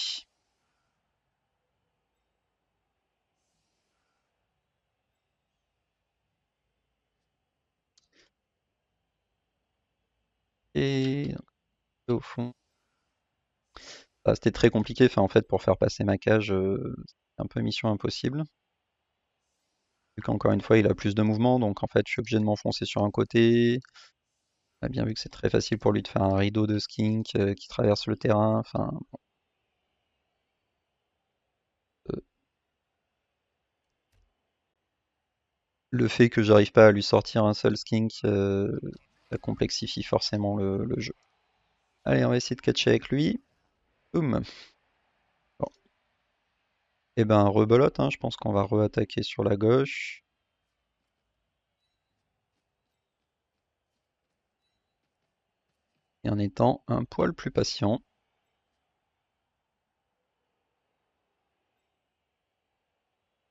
Et au fond, c'était très compliqué. Enfin, en fait, pour faire passer ma cage, c'est un peu mission impossible. Vu qu'encore une fois, il a plus de mouvement, donc en fait, je suis obligé de m'enfoncer sur un côté. On a bien vu que c'est très facile pour lui de faire un rideau de skink qui traverse le terrain. Enfin, euh, le fait que j'arrive pas à lui sortir un seul skink, ça complexifie forcément le jeu. Allez, on va essayer de catcher avec lui. Boum. Bon. Et ben, rebelote, hein, je pense qu'on va re-attaquer sur la gauche. Et en étant un poil plus patient.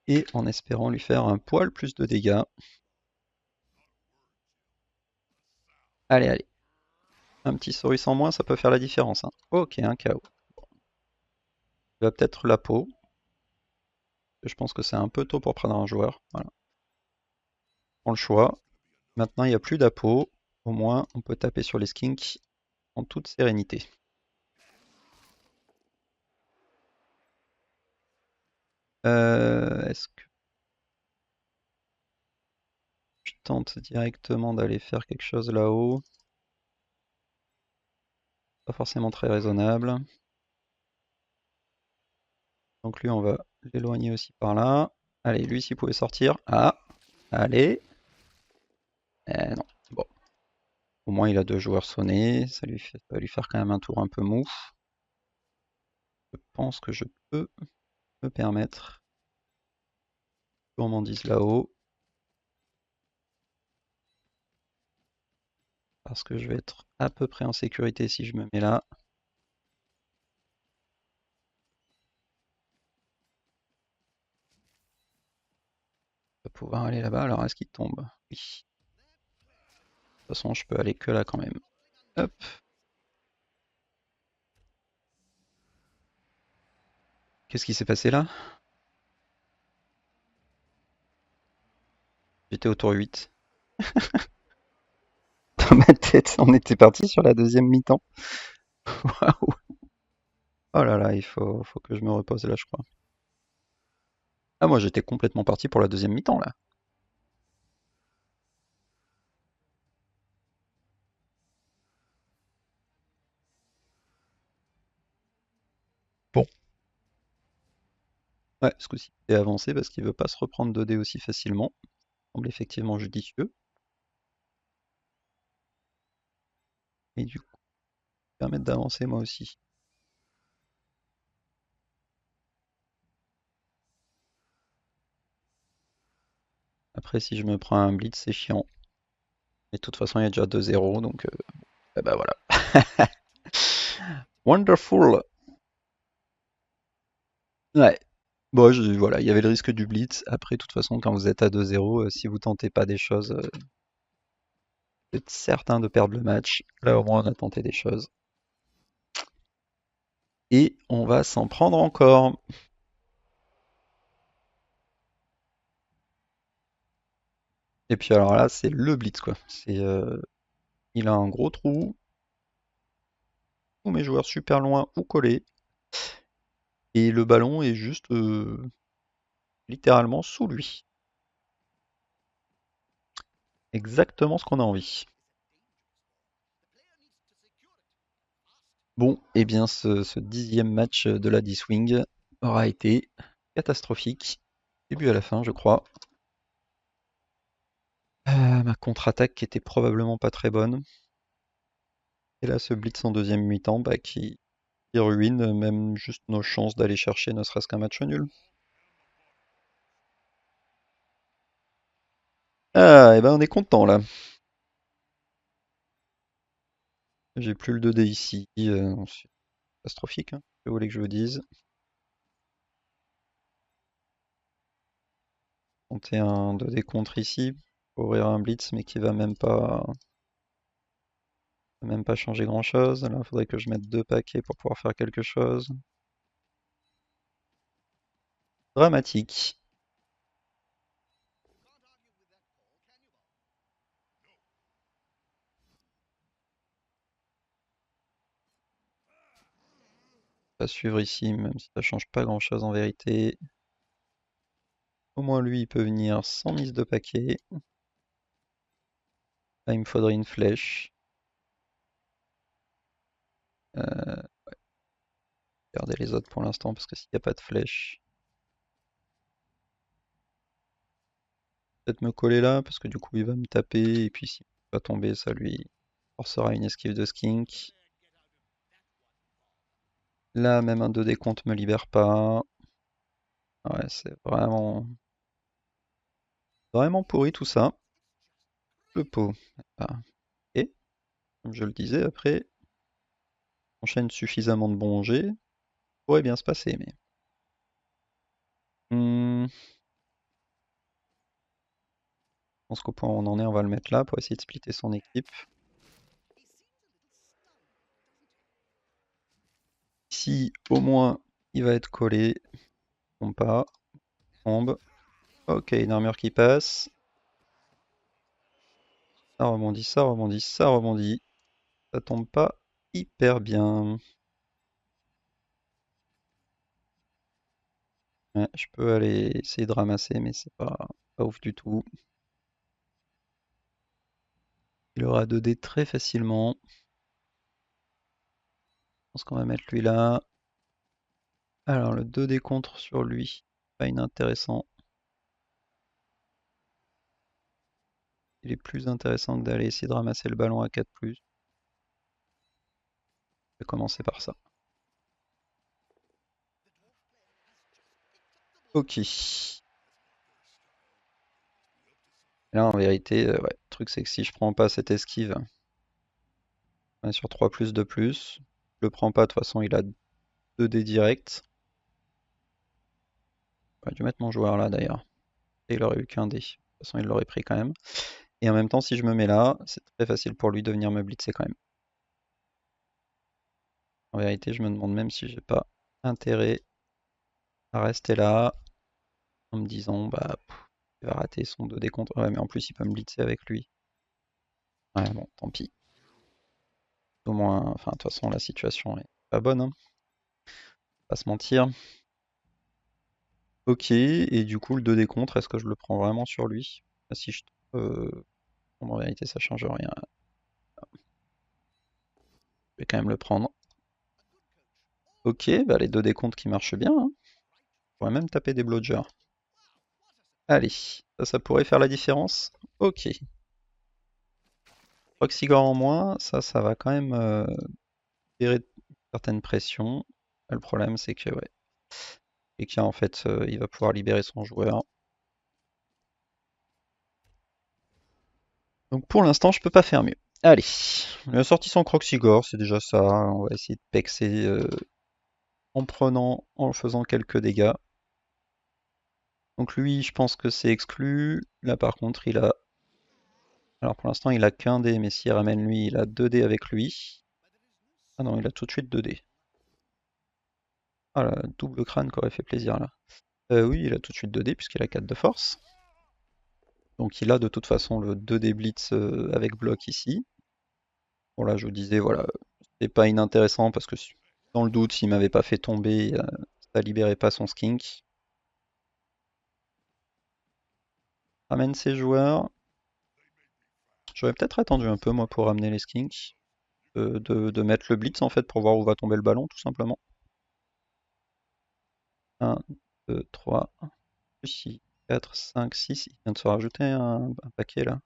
Et en espérant lui faire un poil plus de dégâts. Allez, allez. Un petit Saurus en moins, ça peut faire la différence, hein. Ok, un KO. Il va peut-être la peau. Je pense que c'est un peu tôt pour prendre un joueur. Voilà. On le choix. Maintenant, il n'y a plus d'apo. Au moins, on peut taper sur les skinks en toute sérénité. Est-ce que je tente directement d'aller faire quelque chose là-haut? Pas forcément très raisonnable. Donc lui, on va l'éloigner aussi par là. Allez, lui, s'il pouvait sortir. Ah, allez. Non. Bon, au moins il a deux joueurs sonnés. Ça va lui faire quand même un tour un peu mou. Je pense que je peux me permettre. Gourmandise là-haut. Parce que je vais être à peu près en sécurité si je me mets là. Je vais pouvoir aller là-bas. Alors est-ce qu'il tombe? Oui. De toute façon, je peux aller que là quand même. Hop. Qu'est-ce qui s'est passé là? J'étais au tour 8. Dans ma tête, on était parti sur la deuxième mi-temps. Waouh. Oh là là, faut que je me repose là, je crois. Ah, moi j'étais complètement parti pour la deuxième mi-temps là. Bon. Ouais, ce coup-ci, il est avancé parce qu'il veut pas se reprendre 2 dés aussi facilement. Ça semble effectivement judicieux. Et du coup, permettre d'avancer moi aussi. Après, si je me prends un blitz, c'est chiant. Et de toute façon, il y a déjà 2-0, donc eh ben voilà. Wonderful! Ouais. Bon, voilà, il y avait le risque du blitz. Après, de toute façon, quand vous êtes à 2-0, si vous tentez pas des choses, Vous êtes certain de perdre le match. Là, au moins, on a tenté des choses. Et on va s'en prendre encore. Et puis alors là, c'est le blitz, quoi. Il a un gros trou, tous mes joueurs super loin ou collés, et le ballon est juste littéralement sous lui. Exactement ce qu'on a envie. Bon, eh bien ce 10e match de la D-Swing aura été catastrophique, début à la fin je crois. Ma contre-attaque qui était probablement pas très bonne. Et là ce blitz en deuxième mi-temps qui ruine même juste nos chances d'aller chercher ne serait-ce qu'un match nul. Ah, et ben on est content là. J'ai plus le 2D ici. C'est catastrophique, hein. Que vous voulez que je vous dise? Tenter un 2D contre ici pour ouvrir un blitz, mais qui va même pas changer grand-chose. Là, il faudrait que je mette 2 paquets pour pouvoir faire quelque chose. Dramatique. Pas suivre ici, même si ça change pas grand-chose en vérité. Au moins lui, il peut venir sans mise de paquet. Là, il me faudrait une flèche. Euh, Regardez les autres pour l'instant, parce que s'il n'y a pas de flèche, peut-être me coller là, parce que du coup, il va me taper, et puis s'il va tomber, ça lui forcera une esquive de skink. Là, même un 2D compte me libère pas. Ouais, c'est vraiment pourri tout ça. Le pot. Ah. Et, comme je le disais, après, enchaîne suffisamment de bons jets, pourrait bien se passer, mais. Je pense qu'au point où on en est, on va le mettre là pour essayer de splitter son équipe. Si au moins il va être collé, tombe pas, tombe. Ok, une armure qui passe. Ça rebondit, ça rebondit, ça rebondit. Ça tombe pas hyper bien. Ouais, je peux aller essayer de ramasser, mais c'est pas ouf du tout. Il aura 2D très facilement. Je pense qu'on va mettre lui là. Alors le 2D contre sur lui, pas inintéressant. Il est plus intéressant que d'aller essayer de ramasser le ballon à 4+. Je vais commencer par ça. Ok. Là en vérité, ouais, le truc c'est que si je prends pas cette esquive, on est sur 3+, 2+. Je le prends pas, de toute façon il a 2D direct. J'aurais dû mettre mon joueur là d'ailleurs. Et il aurait eu qu'un D. De toute façon il l'aurait pris quand même. Et en même temps si je me mets là, c'est très facile pour lui de venir me blitzer quand même. En vérité je me demande même si j'ai pas intérêt à rester là en me disant bah il va rater son 2D contre. Ouais mais en plus il peut me blitzer avec lui. Ouais bon tant pis. Au moins, enfin de toute façon la situation est pas bonne, hein, pas se mentir. Ok, et du coup le 2D contre, est-ce que je le prends vraiment sur lui? Si je bon, en réalité ça change rien. Je vais quand même le prendre. Ok, bah les 2D contre qui marchent bien, hein. Je pourrais même taper des blodgers. Allez, ça pourrait faire la différence. Ok. Proxygore en moins, ça va quand même libérer certaines pressions. Le problème c'est que ouais, et qu'il en fait il va pouvoir libérer son joueur. Donc pour l'instant, je peux pas faire mieux. Allez, il a sorti son Croxigore, c'est déjà ça. On va essayer de pexer en faisant quelques dégâts. Donc lui, je pense que c'est exclu. Là par contre, il a Alors pour l'instant il a qu'un dé, mais s'il ramène lui, il a 2 dés avec lui. Ah non, il a tout de suite 2 dés. Ah la double crâne qui aurait fait plaisir là. Oui, il a tout de suite 2 dés puisqu'il a 4 de force. Donc il a de toute façon le 2 dés blitz avec bloc ici. Bon là je vous disais, voilà, c'est pas inintéressant parce que dans le doute, s'il m'avait pas fait tomber, ça libérait pas son skink. Ramène ses joueurs. J'aurais peut-être attendu un peu moi pour ramener les skinks. De mettre le blitz en fait pour voir où va tomber le ballon tout simplement. 1, 2, 3, 4, 5, 6. Il vient de se rajouter un paquet là.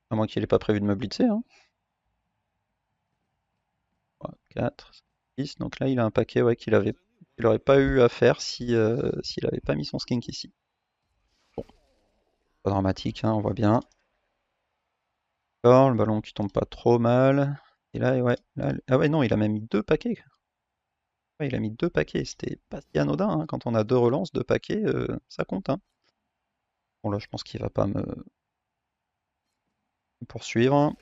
À moins qu'il ait pas prévu de me blitzer. Hein. 3, 4, 6. Donc là il a un paquet ouais, qu'il aurait pas eu à faire si, s'il avait pas mis son skink ici. Bon, pas dramatique, hein, on voit bien. D'accord, le ballon qui tombe pas trop mal. Et là, ouais, ah ouais, non, il a même mis 2 paquets. Ouais, il a mis 2 paquets, c'était pas si anodin, hein. Quand on a 2 relances, 2 paquets, ça compte, hein. Bon là, je pense qu'il va pas me poursuivre.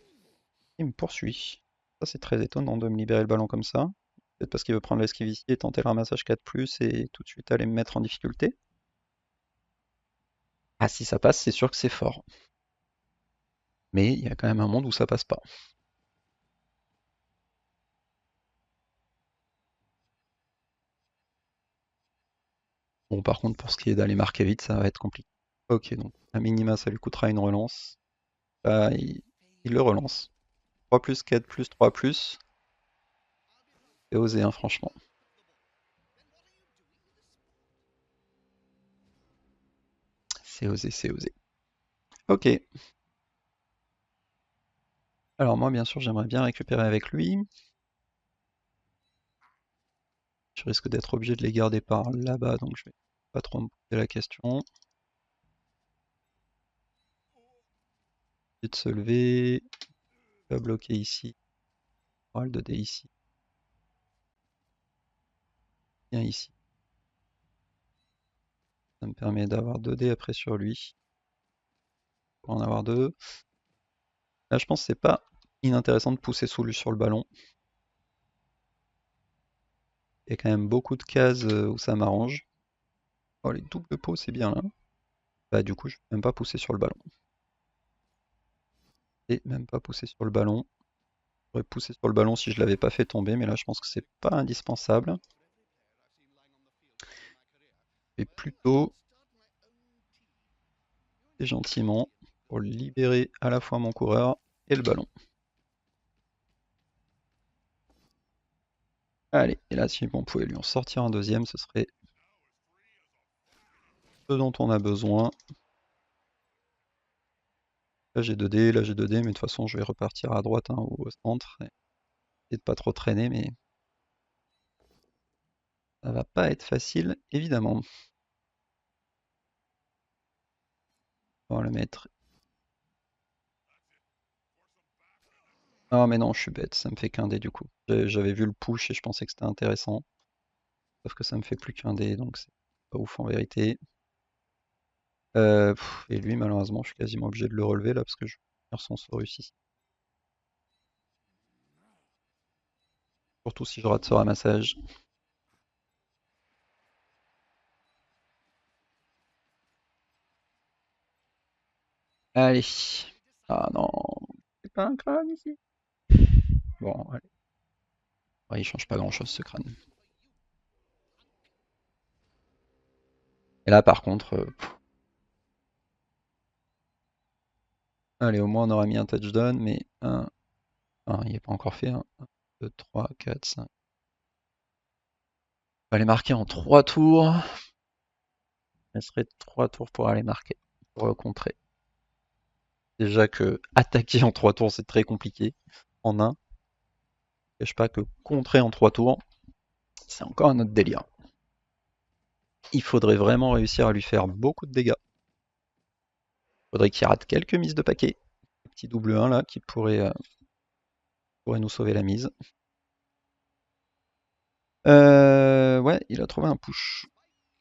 Il me poursuit. Ça, c'est très étonnant de me libérer le ballon comme ça. Peut-être parce qu'il veut prendre l'esquive ici et tenter le ramassage 4+, et tout de suite aller me mettre en difficulté. Ah, si ça passe, c'est sûr que c'est fort. Mais il y a quand même un monde où ça passe pas. Bon, par contre, pour ce qui est d'aller marquer vite, ça va être compliqué. Ok, donc à minima, ça lui coûtera une relance. Là, il le relance. 3+, 4+, 3+. C'est osé, hein, franchement. C'est osé, c'est osé. Ok. Alors moi, bien sûr, j'aimerais bien récupérer avec lui. Je risque d'être obligé de les garder par là-bas, donc je vais pas trop me poser la question. De se lever. Il va bloquer ici. On le 2D ici. Bien ici. Ça me permet d'avoir 2D après sur lui. Pour en avoir 2. Là, je pense que c'est pas inintéressant de pousser sous lui sur le ballon. Il y a quand même beaucoup de cases où ça m'arrange. Oh, les doubles pots, c'est bien là. Bah, du coup, je vais même pas pousser sur le ballon. Et même pas pousser sur le ballon. J'aurais poussé sur le ballon si je l'avais pas fait tomber, mais là, je pense que c'est pas indispensable. Et plutôt, et gentiment, pour libérer à la fois mon coureur et le ballon. Allez, et là, si on pouvait lui en sortir un deuxième, ce serait ce dont on a besoin. Là j'ai 2D, là j'ai 2D, mais de toute façon je vais repartir à droite hein, ou au centre et de pas trop traîner, mais ça va pas être facile, évidemment. On va le mettre. Ah mais non, je suis bête, ça me fait qu'un dé du coup. J'avais vu le push et je pensais que c'était intéressant. Sauf que ça me fait plus qu'un dé, donc c'est pas ouf en vérité. Et lui, malheureusement, je suis quasiment obligé de le relever là parce que je vais faire son Saurus ici. Surtout si je rate ce ramassage. Allez. Ah non, c'est pas un crâne ici. Bon, allez. Ouais, il change pas grand chose ce crâne. Et là par contre, allez, au moins on aura mis un touchdown, mais il n'est pas encore fait. 1, 2, 3, 4, 5. On va les marquer en 3 tours. Il serait 3 tours pour aller marquer, pour contrer. Déjà que attaquer en 3 tours c'est très compliqué. En 1, je sais pas que contrer en 3 tours, c'est encore un autre délire. Il faudrait vraiment réussir à lui faire beaucoup de dégâts. Il faudrait qu'il rate quelques mises de paquet. Le petit double 1 là qui pourrait nous sauver la mise. Ouais, il a trouvé un push.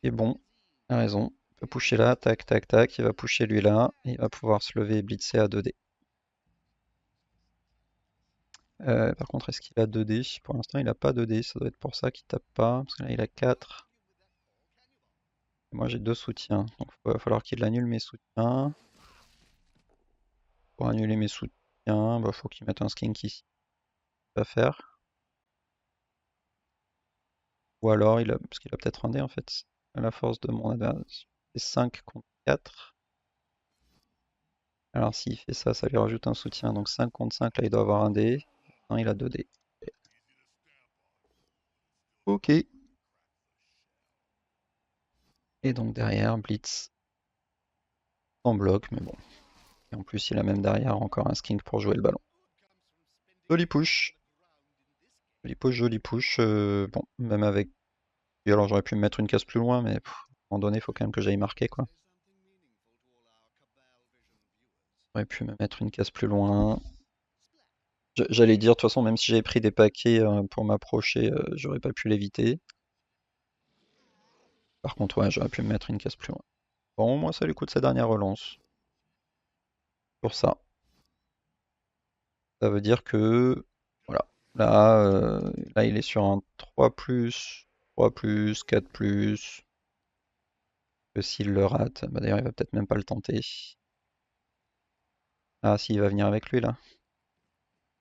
Et bon, il a raison. Il peut pusher là, tac, tac, tac. Il va pusher lui là. Et il va pouvoir se lever et blitzer à 2D. Par contre, est-ce qu'il a 2D? Pour l'instant, il a pas 2D, ça doit être pour ça qu'il tape pas, parce que là, il a 4. Moi, j'ai 2 soutiens, donc il va falloir qu'il annule mes soutiens. Pour annuler mes soutiens, bah, faut qu'il mette un skink ici. Ça va faire. Ou alors, parce qu'il a peut-être un dé en fait. À la force de mon adversaire. C'est 5 contre 4. Alors s'il fait ça, ça lui rajoute un soutien. Donc 5 contre 5, là il doit avoir un dé. Non, il a 2 dés. Ok. Et donc derrière, Blitz en bloc, mais bon. Et en plus, il a même derrière encore un skink pour jouer le ballon. Joli push. Joli push, joli push. Bon, même avec. Et alors j'aurais pu me mettre une case plus loin, mais à un moment donné, il faut quand même que j'aille marquer quoi. J'aurais pu me mettre une case plus loin. J'allais dire, de toute façon, même si j'avais pris des paquets pour m'approcher, j'aurais pas pu l'éviter. Par contre, ouais, j'aurais pu me mettre une case plus loin. Bon, moi, ça lui coûte sa dernière relance. Pour ça. Ça veut dire que, voilà. Là, il est sur un 3+, 3+, 4+. Que s'il le rate, bah d'ailleurs, il va peut-être même pas le tenter. Ah, si, il va venir avec lui, là.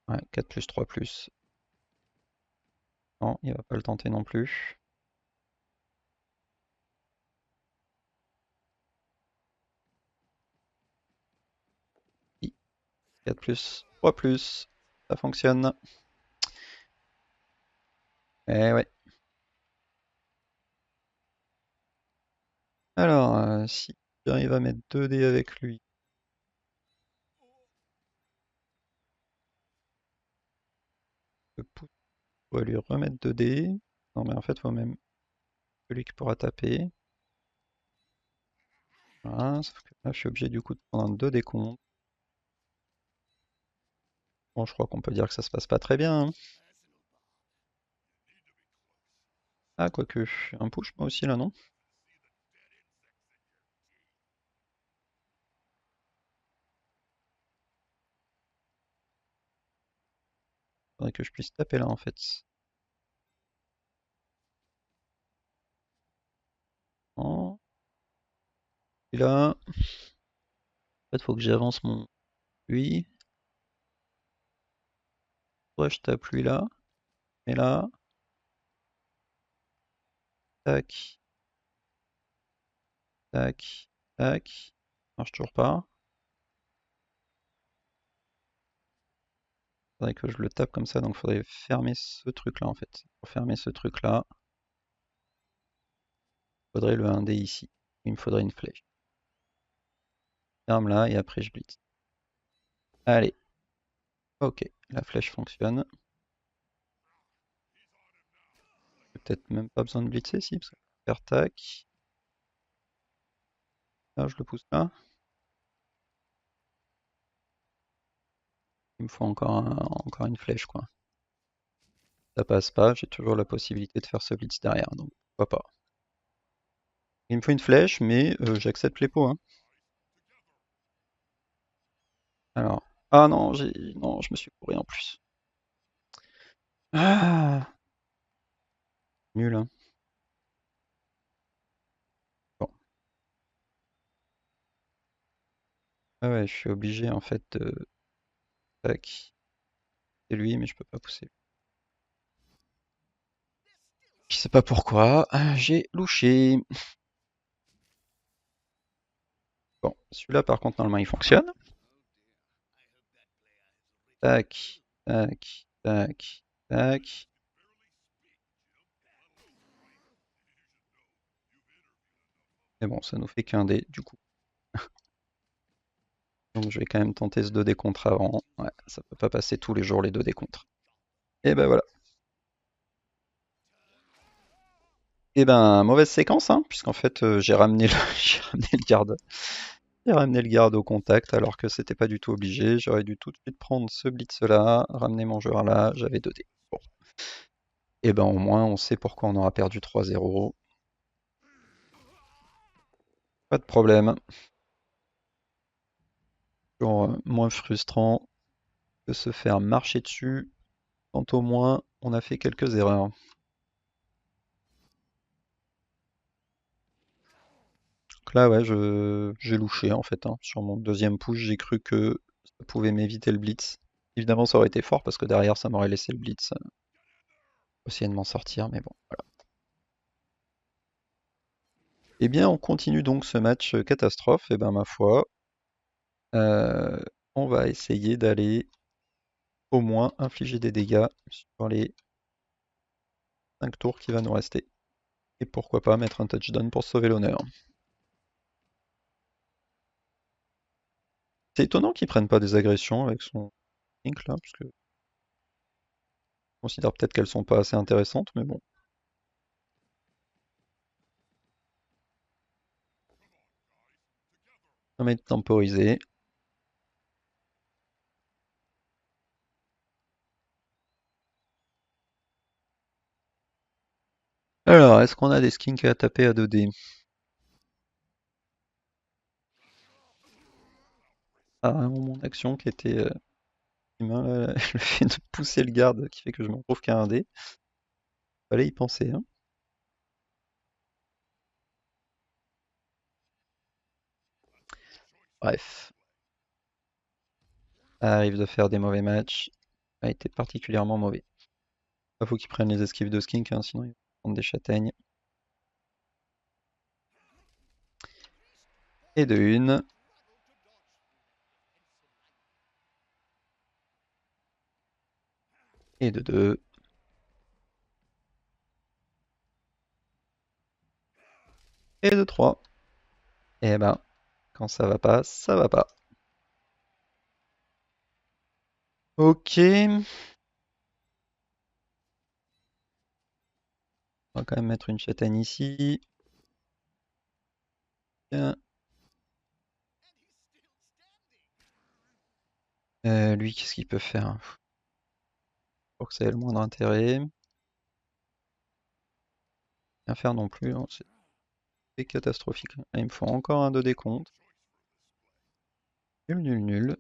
Ouais, 4+, 3+. Non, il va pas le tenter non plus. 4+, 3+. Ça fonctionne. Eh ouais. Alors, si j'arrive à mettre 2 dés avec lui, le pouce pourrait lui remettre 2 dés. Non, mais en fait, il faut même celui qui pourra taper. Voilà, sauf que là, je suis obligé du coup de prendre un 2 décompte. Bon, je crois qu'on peut dire que ça se passe pas très bien, hein. Ah, quoique, un push moi aussi là, non? Faudrait que je puisse taper là en fait. Non. Et là, en fait, faut que j'avance mon lui. Ouais, je tape lui là. Et là, tac, tac, tac. Marche toujours pas. Faudrait que je le tape comme ça, donc faudrait fermer ce truc là en fait. Pour fermer ce truc là, faudrait le 1D ici. Il me faudrait une flèche. Ferme là et après je blitz. Allez, ok, la flèche fonctionne. J'ai peut-être même pas besoin de blitzer ici, parce que faire tac. Là, je le pousse là. Il me faut encore une flèche quoi. Ça passe pas, j'ai toujours la possibilité de faire ce blitz derrière, donc pourquoi pas. Il me faut une flèche, mais j'accepte les pots, hein. Alors. Ah non, non, je me suis couru en plus. Ah, nul, hein. Bon. Ah ouais, je suis obligé en fait de. Tac. C'est lui, mais je peux pas pousser. Je sais pas pourquoi. J'ai louché. Bon, celui-là par contre normalement il fonctionne. Tac, tac, tac, tac. Mais bon, ça nous fait qu'un dé du coup. Donc je vais quand même tenter ce 2D contre avant. Ouais, ça peut pas passer tous les jours les 2D contre. Et ben voilà. Et ben mauvaise séquence, hein, puisqu'en fait j'ai ramené j'ai ramené le garde. J'ai ramené le garde au contact alors que c'était pas du tout obligé. J'aurais dû tout de suite prendre ce blitz là, ramener mon joueur là, j'avais 2 dés. Bon. Et ben au moins on sait pourquoi on aura perdu 3-0. Pas de problème. Toujours moins frustrant que se faire marcher dessus quand au moins on a fait quelques erreurs. Donc là, ouais, j'ai louché en fait, hein. Sur mon deuxième push, j'ai cru que ça pouvait m'éviter le blitz. Évidemment, ça aurait été fort parce que derrière, ça m'aurait laissé le blitz. Essayer de m'en sortir, mais bon, voilà. Eh bien, on continue donc ce match catastrophe. Et ben, ma foi, euh, on va essayer d'aller au moins infliger des dégâts sur les 5 tours qui va nous rester. Et pourquoi pas mettre un touchdown pour sauver l'honneur. C'est étonnant qu'ils prennent pas des agressions avec son Link là, parce que je considère peut-être qu'elles sont pas assez intéressantes, mais bon. On va être temporisé. Alors, est-ce qu'on a des skins à taper à 2D? Ah, vraiment mon action qui était humain, là, le fait de pousser le garde qui fait que je me retrouve qu'à un dé. Fallait y penser, hein. Bref, ça arrive de faire des mauvais matchs. A été particulièrement mauvais. Il faut qu'ils prennent les esquives de skink, hein, sinon ils vont prendre des châtaignes. Et de une. Et de deux. Et de trois. Et ben, quand ça va pas, ça va pas. Ok. On va quand même mettre une châtaigne ici. Tiens. Lui, qu'est-ce qu'il peut faire? Pour que ça ait le moindre intérêt. Rien faire non plus, hein, c'est catastrophique. Là, il me faut encore un de décompte. Nul, nul, nul.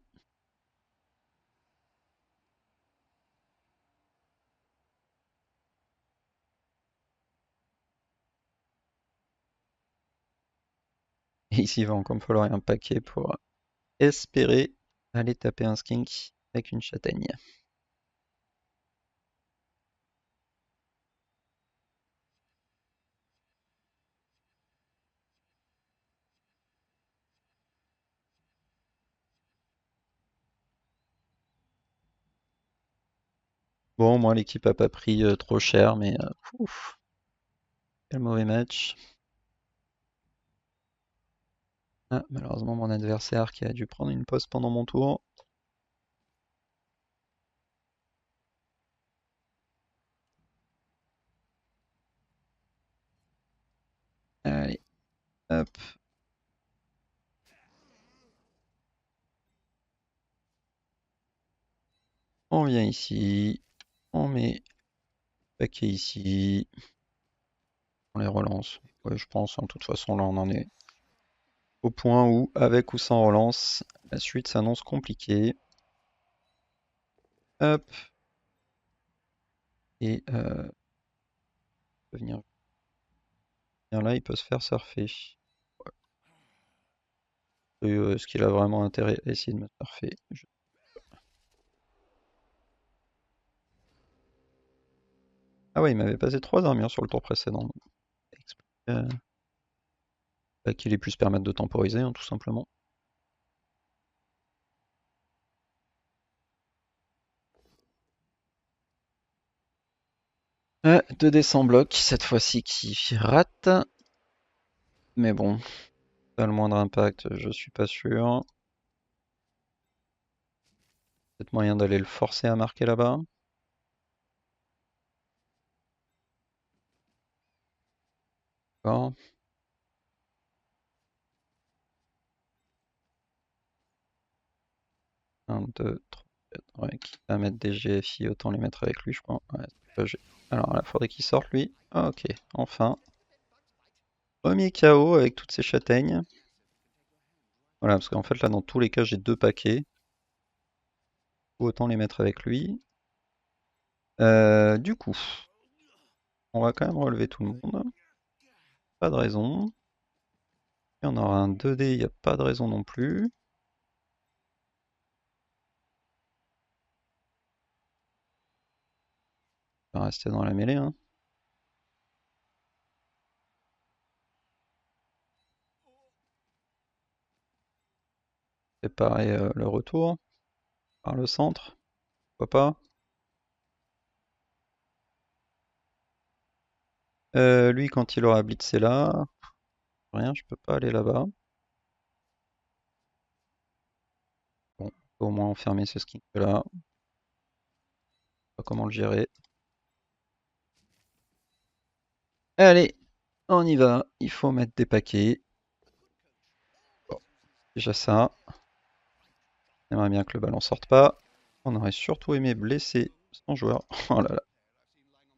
Et ici, il va encore me falloir un paquet pour espérer aller taper un skink avec une châtaigne. Bon, moi, l'équipe a pas pris trop cher, mais ouf, quel mauvais match. Ah, malheureusement, mon adversaire qui a dû prendre une pause pendant mon tour. Allez, hop. On vient ici. On met paquet ici. On les relance. Ouais, je pense, hein, de toute façon, là, on en est au point où, avec ou sans relance, la suite s'annonce compliquée. Hop. Et venir là, il peut se faire surfer. Et, est-ce qu'il a vraiment intérêt à essayer de me surfer? Ah ouais, il m'avait passé 3 armures sur le tour précédent. Ça explique, bah, qu'il ait pu se permettre de temporiser, hein, tout simplement. 2 dés sans bloc, cette fois-ci qui rate. Mais bon, pas le moindre impact, je suis pas sûr. Peut-être moyen d'aller le forcer à marquer là-bas. D'accord. 1, 2, 3, 4. Ouais, quitte à mettre des GFI, autant les mettre avec lui, je crois. Ouais, c'est logique. Alors là, faudrait qu'il sorte lui. Ah, ok, enfin. Premier KO avec toutes ces châtaignes. Voilà, parce qu'en fait là, dans tous les cas, j'ai 2 paquets. Autant les mettre avec lui. Du coup, on va quand même relever tout le monde. Pas de raison. Et on aura un 2D, il n'y a pas de raison non plus. On va rester dans la mêlée, hein. Préparer le retour par le centre. Pourquoi pas. Lui, quand il aura blitzé là, rien, je peux pas aller là-bas. Bon, faut au moins enfermer ce skink là. Pas comment le gérer. Allez, on y va. Il faut mettre des paquets. Bon, déjà ça. J'aimerais bien que le ballon sorte pas. On aurait surtout aimé blesser son joueur. Oh là là.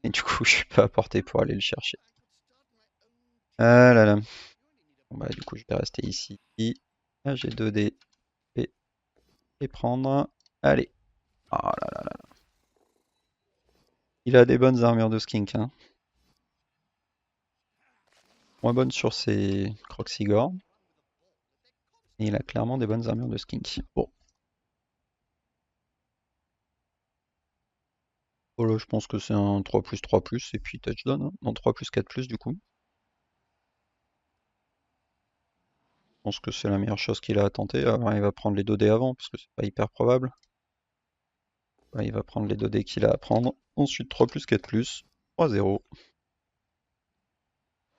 Et du coup, je suis pas à portée pour aller le chercher. Ah là là. Bon bah du coup, je vais rester ici. Là, j'ai 2 dés. Et les prendre. Allez. Ah là là là. Il a des bonnes armures de skink, hein. Moins bonnes sur ses Croxigore. Et il a clairement des bonnes armures de skink. Bon. Voilà, je pense que c'est un 3+3+, et puis touchdown, hein. Non, 3+4+, du coup. Je pense que c'est la meilleure chose qu'il a à tenter. Alors, il va prendre les 2 dés avant, parce que c'est pas hyper probable. Ouais, il va prendre les 2 dés qu'il a à prendre. Ensuite, 3+4+, 3-0.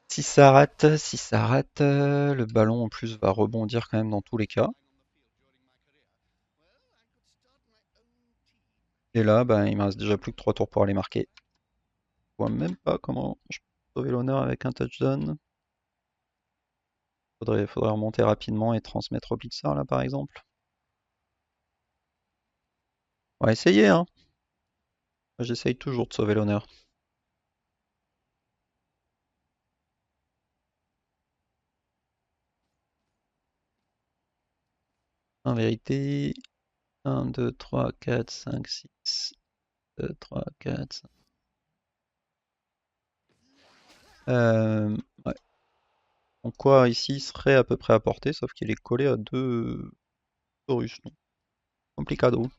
Si ça rate, le ballon en plus va rebondir quand même dans tous les cas. Et là, bah, il me reste déjà plus que 3 tours pour aller marquer. Je vois même pas comment je peux sauver l'honneur avec un touchdown. Faudrait remonter rapidement et transmettre au blitzer là par exemple. On va essayer, hein. Moi, j'essaye toujours de sauver l'honneur. En vérité, 1, 2, 3, 4, 5, 6, 2, 3, 4, 5. Ouais. Donc quoi ici serait à peu près à portée, sauf qu'il est collé à 2 Taurus. Donc, complicado.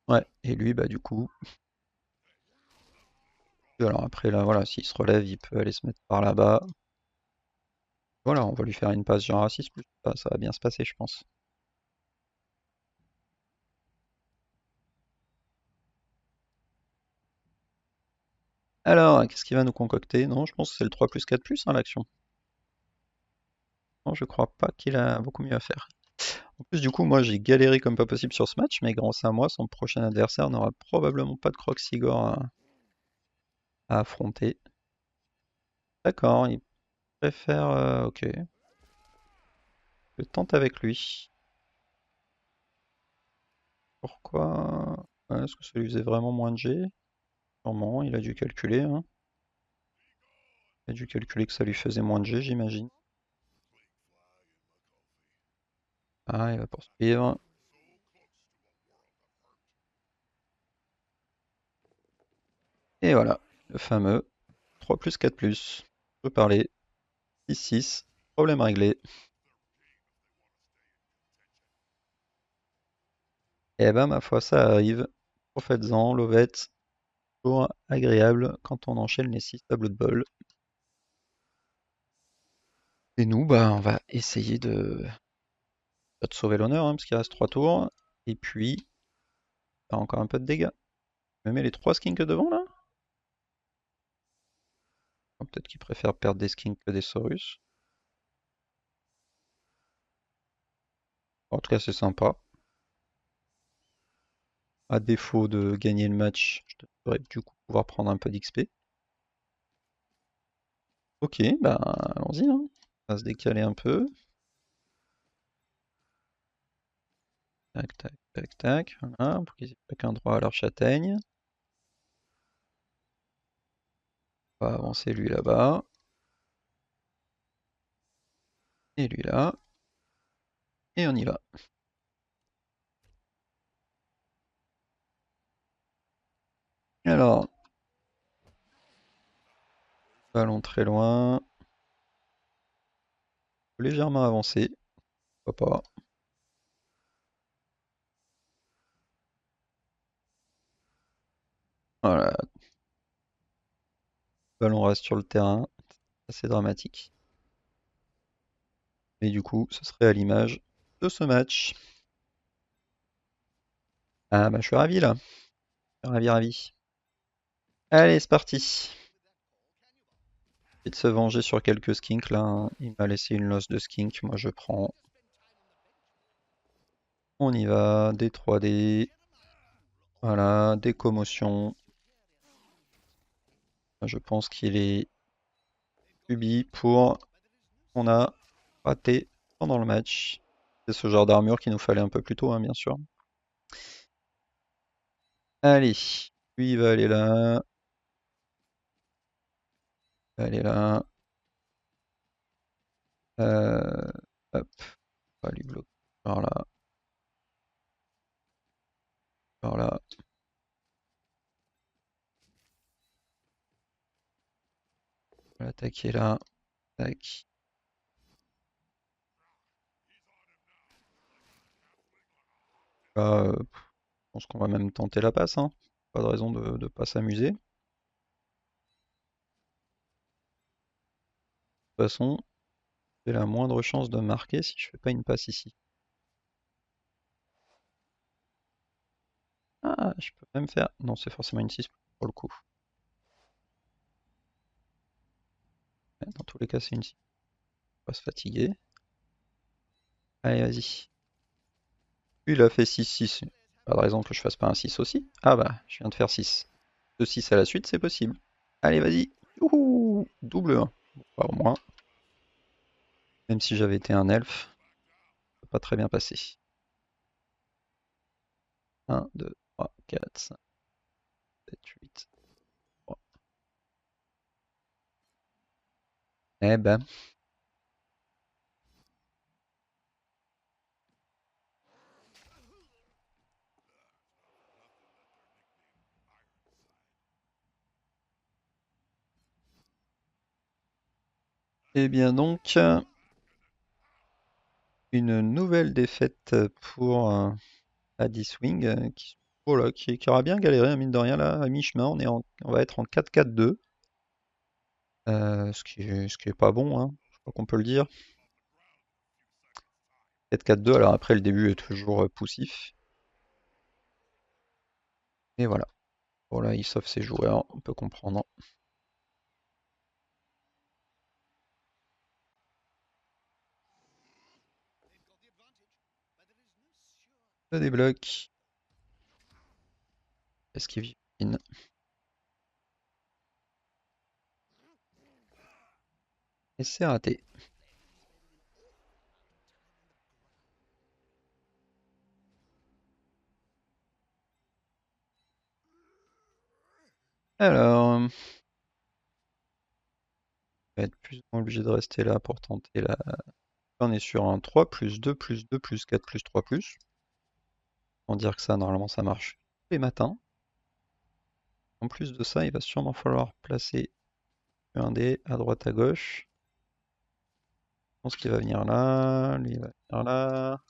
Ouais, et lui, bah du coup. Alors après là, voilà, s'il se relève, il peut aller se mettre par là-bas. Voilà, on va lui faire une passe genre à 6 plus. Ça va bien se passer, je pense. Alors, qu'est-ce qu'il va nous concocter? Non, je pense que c'est le 3+4+, hein, l'action. Non, je crois pas qu'il a beaucoup mieux à faire. En plus, du coup, moi, j'ai galéré comme pas possible sur ce match, mais grâce à moi, son prochain adversaire n'aura probablement pas de Croxigore à affronter. D'accord, il préfère... ok, je tente avec lui. Pourquoi? Ouais, est-ce que ça lui faisait vraiment moins de G? Sûrement, il a dû calculer, hein. Il a dû calculer que ça lui faisait moins de G, j'imagine. Ah, il va poursuivre. Et voilà, le fameux 3+4+. Je peux parler. 6-6, problème réglé. Et ben, ma foi, ça arrive. Profitez-en, Lovette. Toujours agréable quand on enchaîne les 6 tableaux de bol. Et nous, bah, on va essayer de sauver l'honneur, hein, parce qu'il reste 3 tours. Et puis, bah, encore un peu de dégâts. Je me mets les 3 skins que devant, là? Peut-être qu'il préfère perdre des skins que des Saurus. En tout cas, c'est sympa. À défaut de gagner le match, je devrais du coup pouvoir prendre un peu d'XP. Ok, bah allons-y, hein. On va se décaler un peu. Tac, tac, tac, tac. Voilà, pour qu'ils aient chacun droit à leur châtaigne. On va avancer lui là-bas. Et lui là. Et on y va. Alors, ballon très loin. Légèrement avancé. Pourquoi pas. Voilà, ballon reste sur le terrain. Assez dramatique. Et du coup, ce serait à l'image de ce match. Ah bah je suis ravi là. Ravi, ravi. Allez, c'est parti. Et de se venger sur quelques skinks là, hein. Il m'a laissé une losse de skink, moi je prends. On y va, des 3D. Voilà, des commotions. Je pense qu'il est subi pour qu'on a raté pendant le match. C'est ce genre d'armure qu'il nous fallait un peu plus tôt, hein, bien sûr. Allez, lui il va aller là. Il va aller là. Euh, hop, on va lui bloquer par là, par là. On va l'attaquer là. Tac. Là, je pense qu'on va même tenter la passe, hein. Pas de raison de ne pas s'amuser. De toute façon, j'ai la moindre chance de marquer si je fais pas une passe ici. Ah, je peux même faire. Non, c'est forcément une 6 pour le coup. Ouais, dans tous les cas, c'est une 6. On va se fatiguer. Allez, vas-y. Lui, il a fait 6-6. Pas de raison que je fasse pas un 6 aussi. Ah bah, je viens de faire 6. De 6 à la suite, c'est possible. Allez, vas-y. Youhou! Double 1. Bon, pas au moins. Même si j'avais été un elfe, ça peut pas très bien passé. 1, 2, 3, 4, 5, 7, 8. Eh ben. Eh bien donc, une nouvelle défaite pour Addy qui, oh là, qui aura bien galéré, hein, mine de rien, là, à mi-chemin, on va être en 4-4-2, ce qui est pas bon, hein, je crois qu'on peut le dire. 4-4-2, alors après, le début est toujours poussif. Et voilà. Voilà, il sauve ses joueurs, on peut comprendre. Ça débloque. Esquive. Et c'est raté. Alors, on va être plus ou moins obligé de rester là pour tenter la. On est sur un 3 plus 2 plus 2 plus 4 plus 3 plus. On dire que ça, normalement, ça marche tous les matins. En plus de ça, il va sûrement falloir placer un dé à droite à gauche. Je pense qu'il va venir là, lui il va venir là.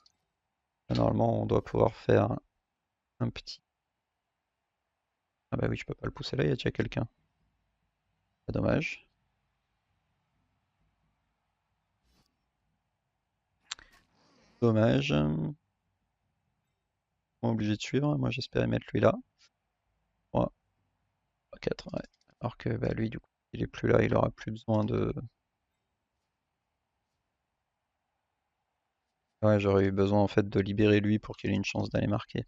Normalement, on doit pouvoir faire un petit. Ah bah oui, je peux pas le pousser là, il y a déjà quelqu'un. Pas dommage. Dommage. On est obligé de suivre. Moi, j'espérais mettre lui là. 3, 4, ouais. Alors que bah, lui, du coup, il est plus là, il aura plus besoin de. Ouais, j'aurais eu besoin en fait de libérer lui pour qu'il ait une chance d'aller marquer.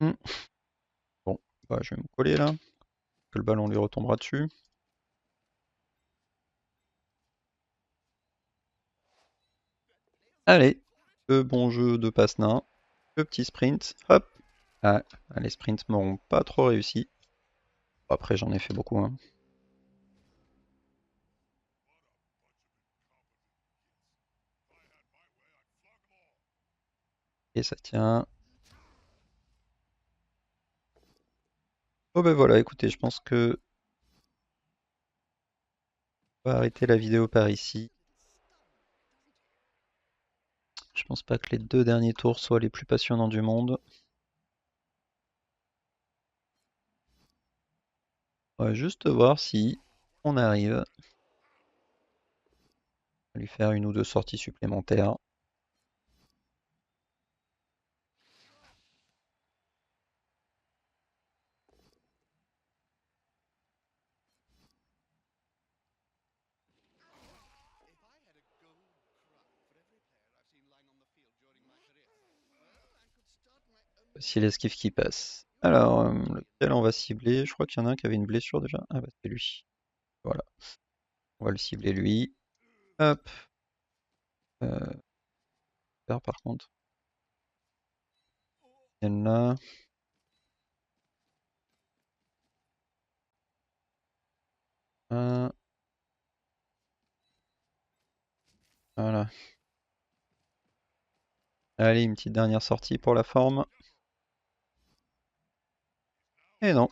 Hmm. Bon, bah, je vais me coller là, que le ballon lui retombera dessus. Allez, le bon jeu de passe-nain, le petit sprint, hop. Ah, les sprints m'auront pas trop réussi. Après, j'en ai fait beaucoup, hein. Et ça tient. Oh ben voilà, écoutez, je pense que on va arrêter la vidéo par ici. Je pense pas que les deux derniers tours soient les plus passionnants du monde. On va juste voir si on arrive à lui faire une ou deux sorties supplémentaires. Si l'esquive qui passe. Alors, lequel on va cibler? Je crois qu'il y en a un qui avait une blessure déjà. Ah bah c'est lui. Voilà, on va le cibler lui. Hop. Faire par contre. Il là. Un, voilà. Allez, une petite dernière sortie pour la forme. Et non.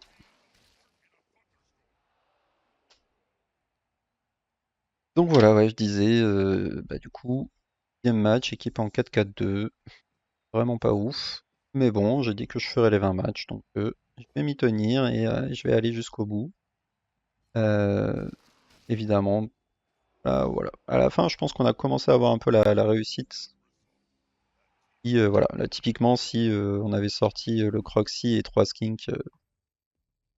Donc voilà, ouais, je disais, bah du coup, deuxième match, équipe en 4-4-2. Vraiment pas ouf. Mais bon, j'ai dit que je ferais les 20 matchs, donc je vais m'y tenir et je vais aller jusqu'au bout. Euh, évidemment, là, voilà. À la fin, je pense qu'on a commencé à avoir un peu la réussite. Voilà, là, typiquement, si on avait sorti le Croxy et 3 Skinks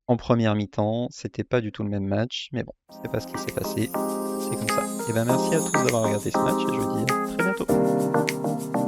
en première mi-temps, c'était pas du tout le même match. Mais bon, c'est pas ce qui s'est passé. C'est comme ça. Et ben merci à tous d'avoir regardé ce match et je vous dis à très bientôt.